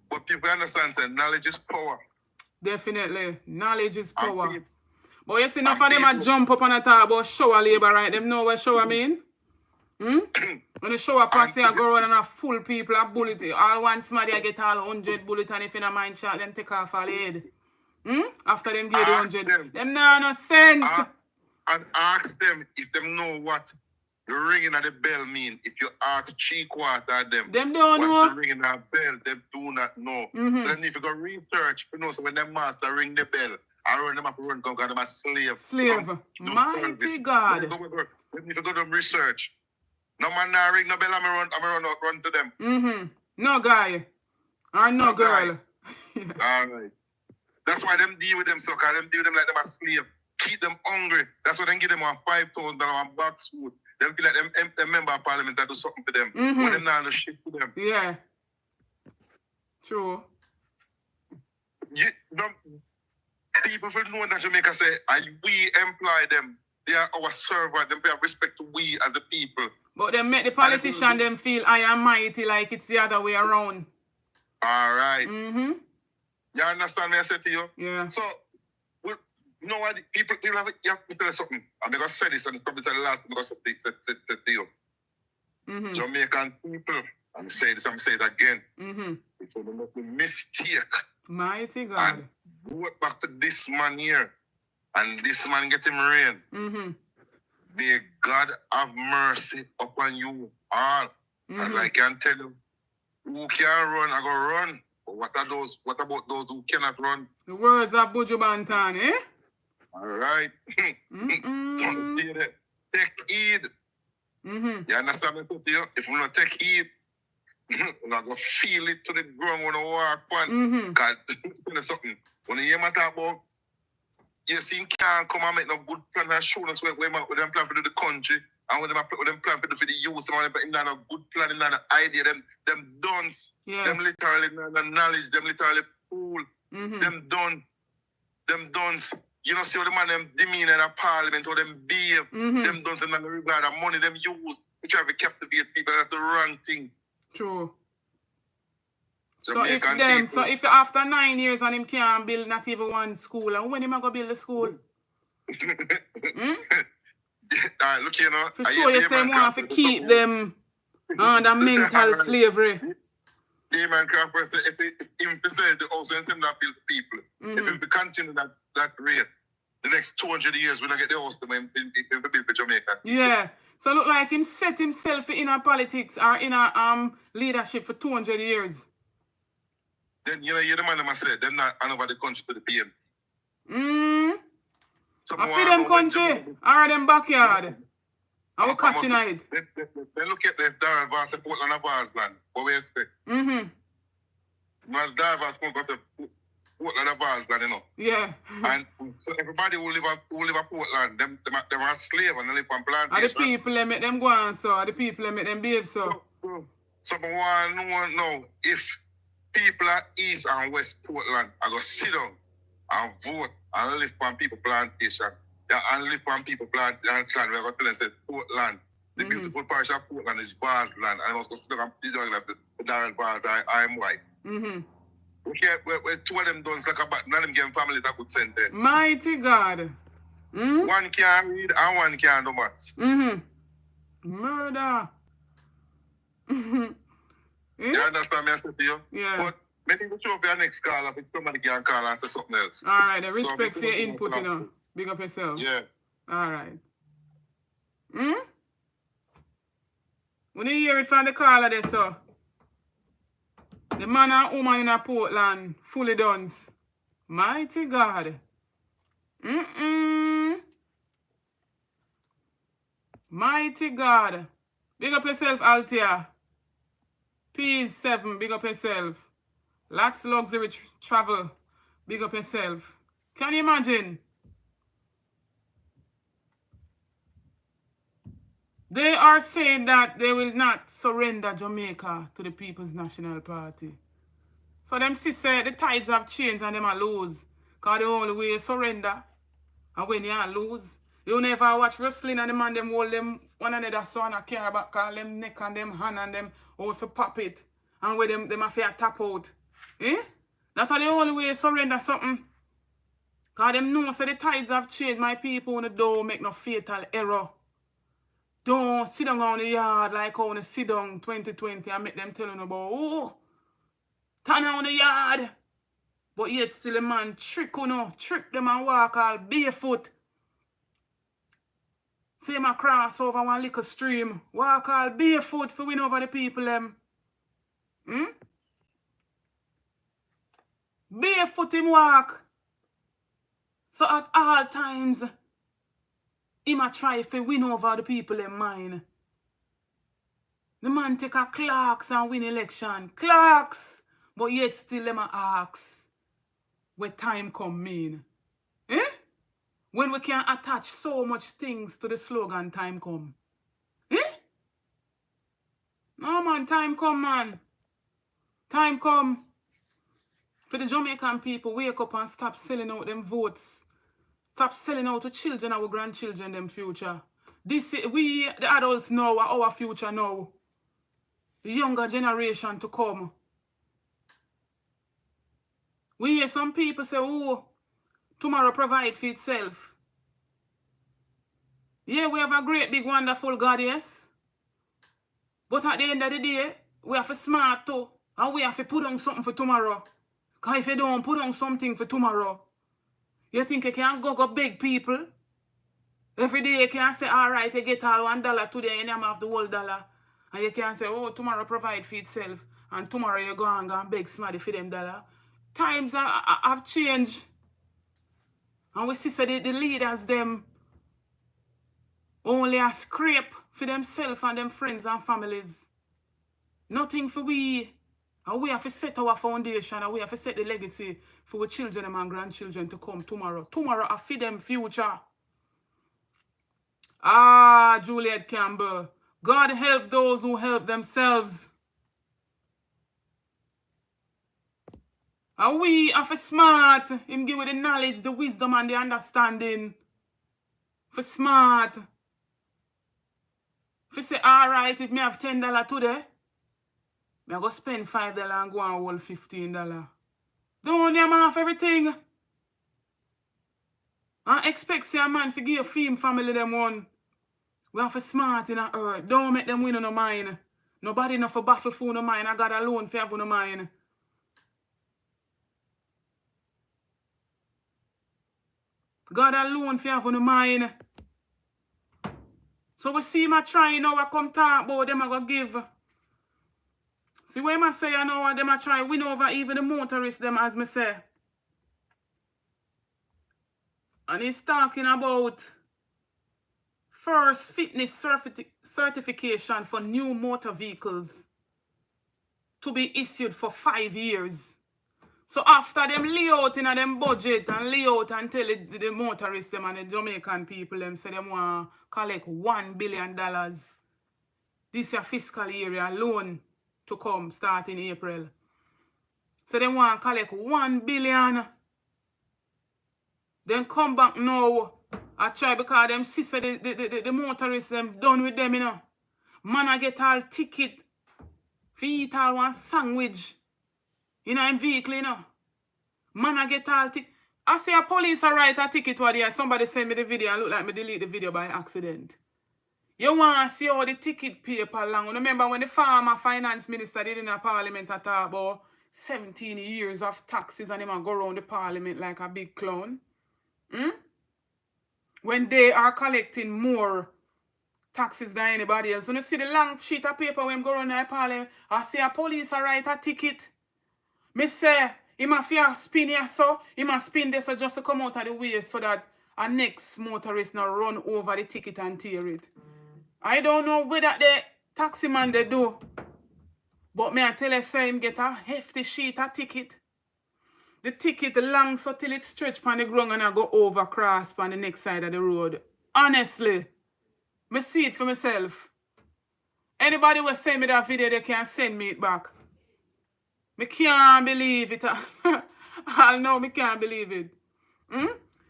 B: But people understand that knowledge is power.
A: Definitely. Knowledge is power. But you see, enough of them a jump up and talk about shower labor, right? Them know what shower mean? When the shower pass here, go around and a full people a bullet. All one somebody get all 100 bullets, and if in a mind shot, them take off all head. After them give the 100. Them no sense.
B: And ask them if them know what the ringing of the bell mean. If you ask 3/4 of them
A: don't know.
B: What's the ringing of the bell, they do not know. So then if you go research, you know, so when them master ring the bell, I run them up to run come because them a slave.
A: Slave. Mighty God.
B: If you go to research, no man now ring no bell, I'm run to them.
A: No guy. Or no girl.
B: All right. That's why them deal with them so because them deal with them like them a slave. Keep them hungry. That's why they give them a $5,000 box food. Them feel like them member of parliament that do something for them. When them not do shit for them.
A: Yeah. True.
B: People feel know that Jamaica say, we employ them. They are our servant. Them pay respect to we as the people.
A: But they make the politician them feel I am mighty like it's the other way around.
B: All right. You understand me I say to you?
A: Yeah.
B: So, you know what? People have, you have to tell you something. I'm going to say this, and it's probably the last thing I'm going to say to you. Jamaican people, I'm saying this, I'm saying it again. If you make a mistake,
A: mighty God,
B: and vote back to this man here, and this man get him rain, may God have mercy upon you all. As I can tell you, who can run, I go run. But what about those who cannot run?
A: The words of Buju Banton, eh?
B: All right. So, take heed. You understand me to you? If we don't take heed, we're not going to feel it to the ground when we walk on. Because, you know something, when you hear me talk about, you see, can't come and make no good plan and show us where them plan for the country and when them plan for the youth, them not a good plan, not an idea, them dunce, them literally not knowledge, them literally fool, them dunce. You know, see how the man them demeanor in a parliament or them behave, them don't in regard of money them use to try to captivate people. That's the wrong thing.
A: True. So if after 9 years and him can't build not even one school, and when him go build the school?
B: Look, you know.
A: For sure you say want to keep them under mental slavery.
B: Damon Crawford, if him say the also him not build people, if we continue that rate, the next 200 years we're gonna get the house to him if we build for Jamaica.
A: Yeah. So look like him set himself in a politics or in a leadership for 200 years.
B: Then you know you're the man that say them not hand over the country to the PM.
A: I feed them country or them backyard. I will catch in it.
B: They look at the Darren Vance and Portland and Varsland. What we expect? Because Darren Vance come to Portland and Varsland, you know.
A: Yeah.
B: And so everybody who live at Portland, them are slave and they live on plantation.
A: And the people they make them go on so, and the people they make them behave so.
B: So I want to know if people at East and West Portland are going to sit down and vote and live on people plantation. And live on people plantation. We're going to tell them, say, Portland, the beautiful parish of Portland is Varsland. And I was going to sit down and tell the Darren Vance, I'm white. We're two of them done like a bat. None of them give family that good sentence.
A: Mighty God.
B: One can read and one can do maths.
A: Murder.
B: You understand me I say to you?
A: Yeah.
B: But maybe we show up your next call if somebody can call and say something else.
A: All right, the respect for your input, you know. Big up yourself.
B: Yeah.
A: All right. When you hear it from the caller there, so. The man and woman in a Portland, fully done. Mighty God. Mighty God. Big up yourself, Altia. Peace 7, big up yourself. Lots luxury travel. Big up yourself. Can you imagine? They are saying that they will not surrender Jamaica to the People's National Party. So them say the tides have changed and them are lose. Because the only way you surrender, and when you lose, you never watch wrestling and the man them hold them one another son and care about call them neck and them hand and them hold for pop it. And where them have to tap out. Eh? That's the only way you surrender something. Because them know so the tides have changed. My people on the door make no fatal error. Don't sit down on the yard like how they sit down 2020 and make them telling about, oh, turn on the yard. But yet still a man trick trick them and walk all barefoot. See him a cross over one little stream, walk all barefoot for win over the people them. Barefoot him walk. So at all times, him a try to win over the people in mind. The man take a clocks and win election. Clocks! But yet still them a ask where time come mean. Eh? When we can attach so much things to the slogan time come. Eh? No man, time come man. Time come. For the Jamaican people, wake up and stop selling out them votes. Stop selling out to children, our grandchildren, them future. This we, the adults know our future now. The younger generation to come. We hear some people say, oh, tomorrow provide for itself. Yeah, we have a great, big, wonderful God, yes. But at the end of the day, we have to smart too. And we have to put on something for tomorrow. Because if you don't put on something for tomorrow, you think you can go beg people? Every day you can say, all right, you get all $1 today and you have the whole dollar. And you can say, oh, tomorrow provide for itself. And tomorrow you go and beg somebody for them dollar. Times have changed. And we see so the leaders, them only a scrape for themselves and them friends and families. Nothing for we. And we have to set our foundation and we have to set the legacy for our children and grandchildren to come tomorrow. Tomorrow I feed them future. Ah, Juliet Campbell. God help those who help themselves. And we have to smart. Him give you the knowledge, the wisdom and the understanding. For smart. For say, all right, if me have $10 today, I go spend $5 and go and hold $15. Don't you off everything? And expect your man to give your fame family them one. We have to smart in the earth. Don't make them win on no mind. Nobody enough for battle for no mind. I got alone for have no mind. God alone for have no mind. So we see my trying now I come talk about them I go give. See what I say, I know what them I try win over even the motorists them as me say. And he's talking about first fitness certification for new motor vehicles to be issued for 5 years. So after them lay out in them budget and lay out and tell the motorists them and the Jamaican people them say them want to collect $1 billion. This year fiscal year alone to come start in April. So they want to collect $1 billion. Then come back now. I try because them sister the motorists them done with them, you know. Man I get all ticket for eat all one sandwich in a vehicle, you know. Man I get all ticket. I see a police a write a ticket one day. Somebody send me the video and look like me delete the video by accident. You want to see how the ticket paper long. Remember when the former finance minister did in a parliament at talk about 17 years of taxes and him go around the parliament like a big clown? When they are collecting more taxes than anybody else. When you see the long sheet of paper when go around in parliament, I see a police write a ticket. Me say, he must spin here so, he must spin this so just to come out of the way so that a next motorist not run over the ticket and tear it. I don't know whether the taxi man they do, but me I tell you, say him get a hefty sheet of ticket. The ticket long so till it stretch on the ground and I go over cross on the next side of the road. Honestly, me see it for myself. Anybody will send me that video, they can send me it back. Me can't believe it. I know me can't believe it.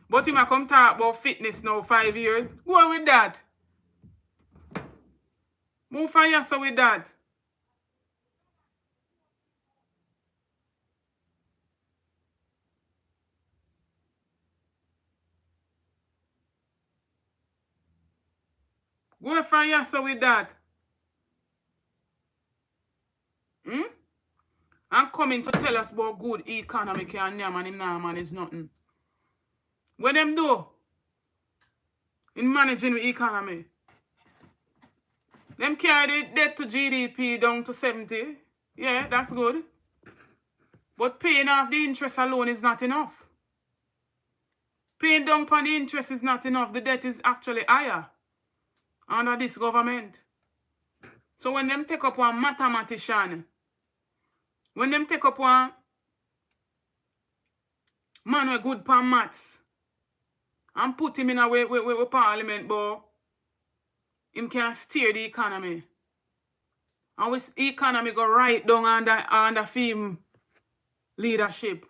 A: But him a come talk about fitness now 5 years. Go on with that. Move on yes with that. Go on yes with that. And coming to tell us about good economy and name and him now manage nothing. What them do? In managing the economy. Them carry the debt to GDP down to 70. Yeah, that's good. But paying off the interest alone is not enough. Paying down upon the interest is not enough. The debt is actually higher under this government. So when them take up one mathematician, when them take up one man who good for maths and put him in a way parliament, but him can steer the economy. And with the economy go right down under film leadership.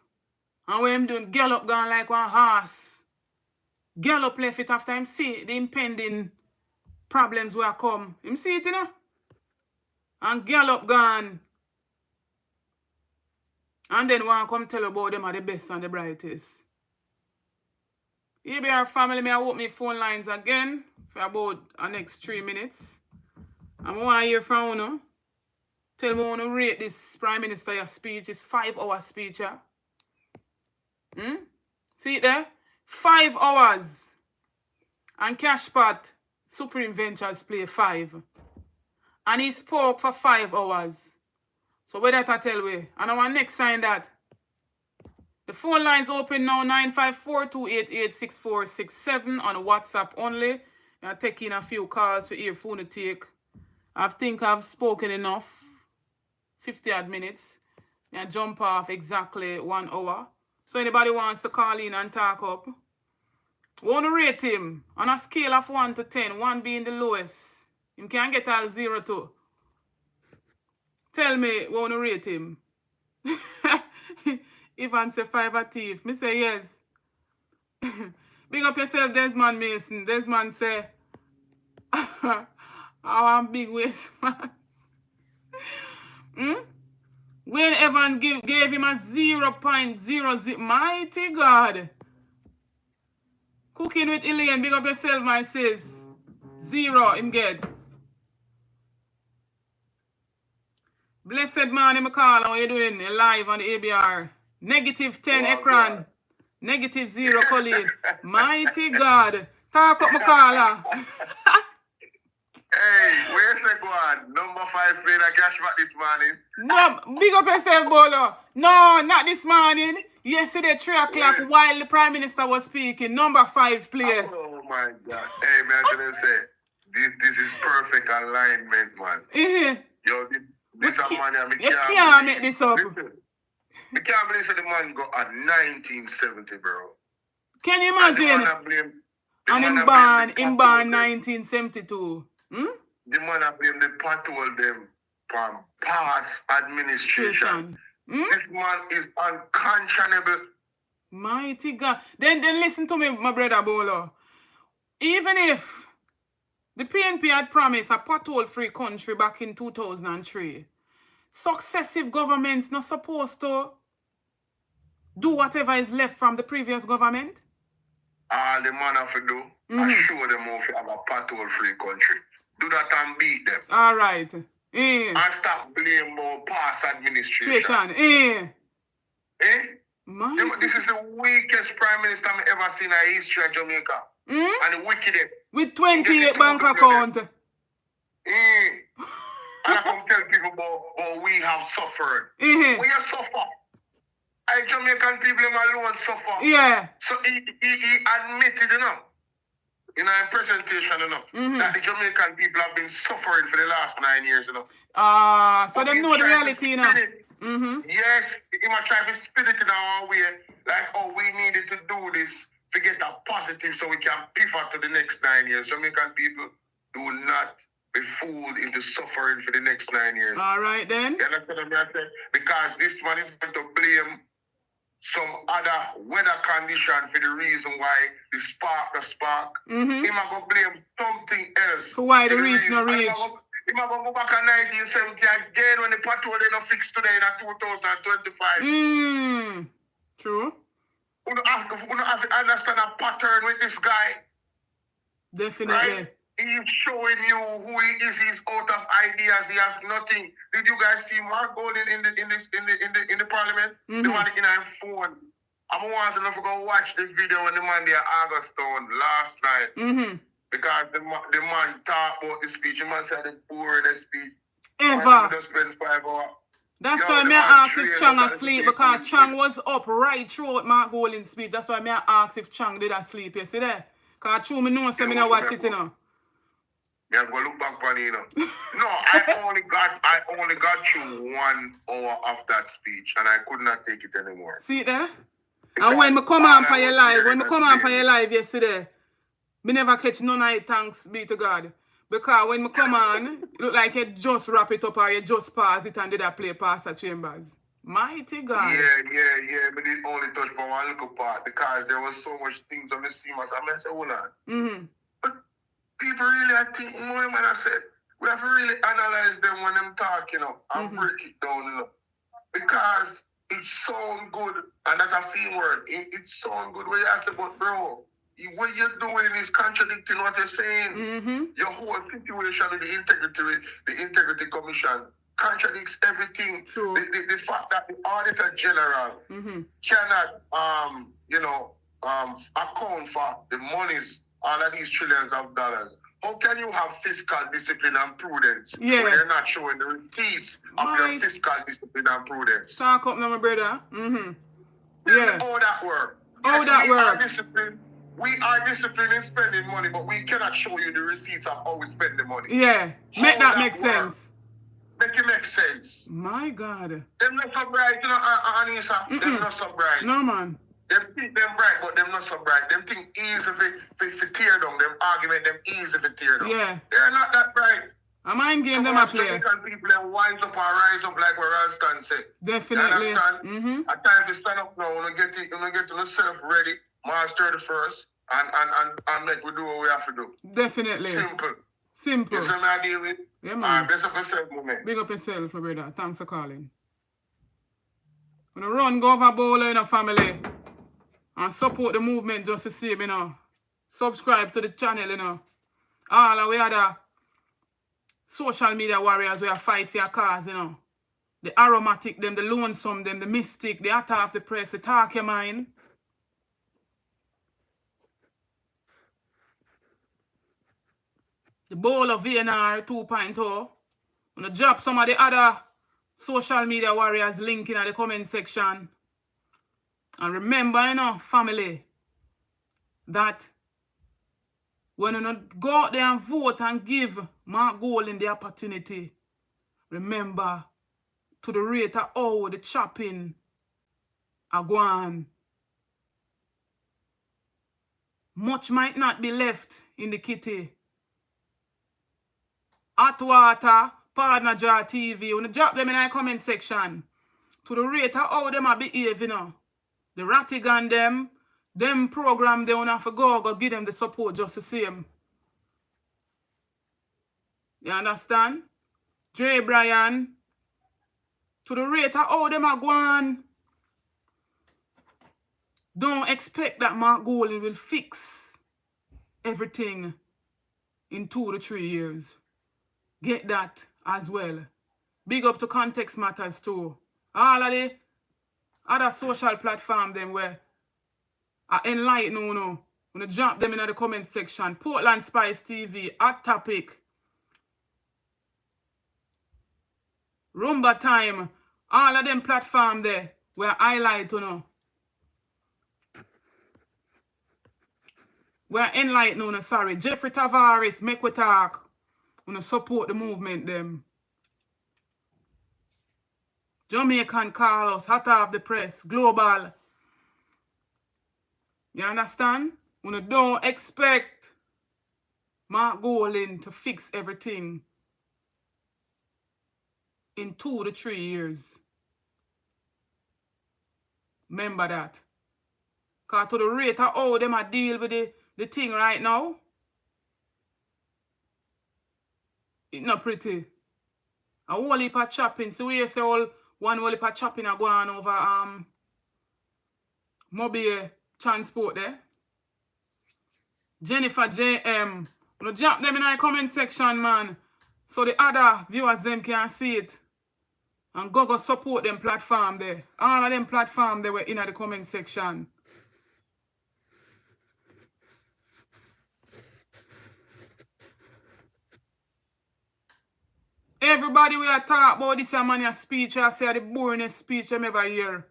A: And when him doing gallop gone like one horse. Gallop left it after him see the impending problems will come. Him see it, you know? And gallop gone. And then one come tell about them are the best and the brightest. ABR family, may I open my phone lines again for about the next 3 minutes. And I want to hear from you. Tell me how to rate this Prime Minister your speech. It's 5-hour speech. Yeah? See it there? 5 hours. And Cashpot Supreme Ventures play 5. And he spoke for 5 hours. So where that I tell we? And I want next sign that. The phone lines open now, 954-288-6467 on WhatsApp only. I'm taking a few calls for earphone to take. I think I've spoken enough. 50 odd minutes. I jump off exactly 1 hour. So anybody wants to call in and talk up. We want to rate him on a scale of 1 to 10, 1 being the lowest. Him can get all 0 to. Tell me, we want to rate him. Ivan say 5 a thief. Me say yes. Big up yourself, Desmond Mason. Desmond say, I want big waist, man. Wayne Evans gave him a 0.00. Mighty God. Cooking with Elaine. Big up yourself, my sis. 0 him get. Blessed man, McCall. How you doing? You're live on the ABR. -10 Ekran. -0 Colleen. Mighty God. Talk up, McCall.
B: Hey, where's the one? Number 5 playing a cash back this morning.
A: No, big up yourself, Bolo. No, not this morning. Yesterday, 3 o'clock, while the Prime Minister was speaking. Number 5 player.
B: Oh my God. Hey, man, I'm gonna say, this is perfect alignment, man. Yo, this a man,
A: you can't make this up.
B: Listen, I can't believe that the man got at 1970, bro.
A: Can you imagine? And him born 1972.
B: The man I blame the patrol them from past administration. This man is unconscionable.
A: Mighty God. Then listen to me, my brother Bolo. Even if the PNP had promised a pothole-free country back in 2003, successive governments not supposed to do whatever is left from the previous government.
B: All the man have to do, I show them how to have a pothole-free country. Do that and beat them.
A: All right.
B: And stop blaming more past administration. This is the weakest prime minister I've ever seen in the history of Jamaica. And the wickedest.
A: With 28 bank account.
B: And I come tell people about we have suffered.
A: Mm-hmm.
B: We have suffered. I Jamaican people alone suffer.
A: Yeah.
B: So he admitted, in our presentation, that the Jamaican people have been suffering for the last 9 years,
A: So them know the reality,
B: Yes, he might try to spin it in our way, like, oh, we needed to do this to get a positive so we can pivot to the next 9 years. Jamaican people do not be fooled into suffering for the next 9 years.
A: All right, then.
B: You understand what I'm saying? Because this man is going to blame some other weather condition for the reason why the spark. He might go blame something else.
A: For why the reach no reach.
B: He might go back in 1970 again when the patrol they not fixed today in 2025.
A: True.
B: You have to understand a pattern with this guy.
A: Definitely.
B: Right? He's showing you who he is. He's out of ideas. He has nothing. Did you guys see Mark Golden in the parliament? The man in his phone. I'm wanting to go watch the video when the man there Augustone last night. Because the man talked about the speech. The man said the boringest speech.
A: Ever.
B: Just spend 5 hours.
A: That's why I asked if Chang asleep, because Chang was up right throughout Mark Golden's speech. That's why I asked if Chang did asleep. You see there? Because true, me know so me not watch it,
B: Yeah, go look back on it, No, I only got through 1 hour of that speech, and I could not take it anymore.
A: See it there? And when me come on for your live, yesterday, me never catch none of it, thanks be to God. Because when me come on, it look like you just wrap it up or you just pause it and did I play Pastor Chambers. Mighty God.
B: Yeah. But it only touched for one little part because there was so much things on the scene. I said, hold on. But people really, I think, more when I said, we have to really analyze them when them talk, and break it down, Because it sounds good, and that's a feel word. It sounds good when you ask about, bro, what you're doing is contradicting what you're saying. Your whole situation with the Integrity Commission contradicts everything.
A: True.
B: The fact that the Auditor General cannot, account for the monies, all of these trillions of dollars. How can you have fiscal discipline and prudence when you're not showing the receipts of your fiscal discipline and prudence?
A: Talk up now, my brother.
B: Yeah. How that work? We are disciplined in spending money, but we cannot show you the receipts of how we spend the money.
A: Yeah. Make that make sense.
B: Make it make sense.
A: My God.
B: Them not so bright, Anissa. Them not so bright.
A: No, man.
B: Them think them bright, but them not so bright. Them think easy to tear down. Them argument, them easy to tear down.
A: Yeah.
B: They're not that bright.
A: A mind game them a play.
B: People them wise up and rise up like what Ralston said.
A: Definitely.
B: You understand? At times to stand up now, you get yourself ready, March 31st, and make we do what we have to do.
A: Definitely. Simple.
B: You see me I deal with?
A: Yeah, man.
B: Bless up yourself, man.
A: Big up yourself, my brother. Thanks for calling. When you run, go over bowler in a family and support the movement just to see me, Subscribe to the channel, All of we other social media warriors we are fight for your cause, The aromatic them, the lonesome them, the mystic, the attack of the press, the talk your mind. The bowl of VNR 2.0. I'm going to drop some of the other social media warriors link in the comment section. And remember, family, that when you go out there and vote and give Mark Golden the opportunity, remember to the rate of how the chopping are going. Much might not be left in the kitty. Hot water, Partner Jar TV. When you drop them in the comment section, to the rate of how them are behave, The Rattigan them program they have to go give them the support just the same. You understand? Dre Bryan, to the rate of how them are going, don't expect that Mark Golden will fix everything in 2 to 3 years. Get that as well. Big up to Context Matters too. All of the other social platforms them where are enlightened, when you drop them in the comment section. Portland Spice TV, Hot Topic, Rumba time. All of them platform there. Where highlight, you know. We're enlightened, you know, sorry. Jeffrey Tavares, make we talk. You know, support the movement, them. Jamaican Carlos, hot off the press, global. You understand? You know, don't expect Mark Golding to fix everything in 2 to 3 years. Remember that. Because to the rate of how them a deal with the thing right now, it's not pretty. A whole heap of chopping. So we say one whole heap of chopping are going over mobile transport there. Jennifer JM. You drop them in the comment section, man. So the other viewers them can see it. And go support them platform there. All of them platform they were in the comment section. Everybody we are talk about this man speech, I say the boringest speech I ever hear.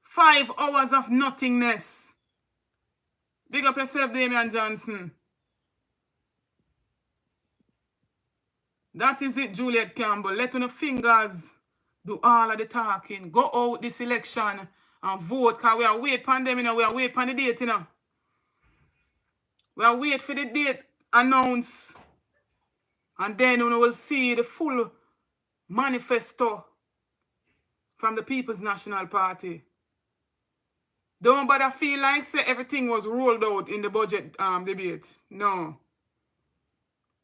A: 5 hours of nothingness. Big up yourself, Damian Johnson. That is it, Juliet Campbell. Let your fingers do all of the talking. Go out this election and vote, because we are waiting for them, you know. We are waiting for the date, you know. We are waiting for the date announced. And then we will see the full manifesto from the People's National Party. Don't bother feel like say everything was rolled out in the budget debate. No.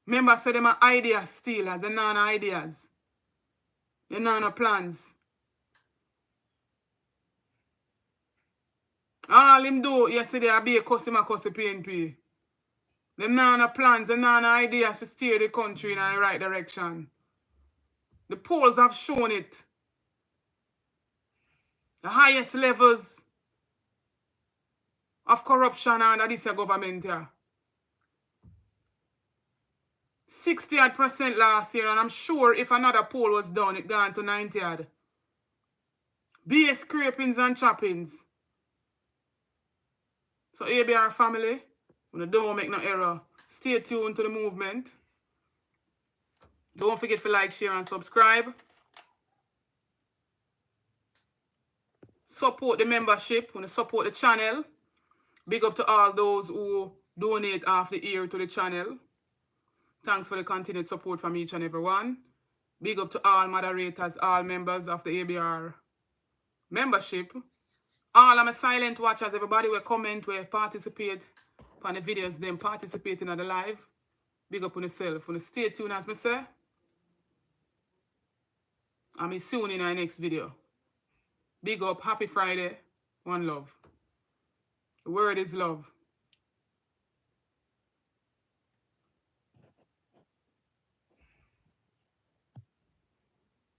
A: Remember, say them are idea stealers, they're not ideas. They're not plans. All him do yesterday I be a customer PNP. Them not plans, they're not ideas to steer the country in the right direction. The polls have shown it. The highest levels of corruption under this government here. 60% last year, and I'm sure if another poll was done, it gone to 90%. BS scrapings and choppings. So ABR family, don't make no error. Stay tuned to the movement. Don't forget to like, share, and subscribe. Support the membership, support the channel. Big up to all those who donate half the year to the channel. Thanks for the continued support from each and every one. Big up to all moderators, all members of the ABR membership. All of my silent watchers, everybody will comment, will participate on the videos, them participating on the live. Big up on yourself. Stay tuned, as I say. I'll be soon in our next video. Big up, happy Friday. One love. The word is love.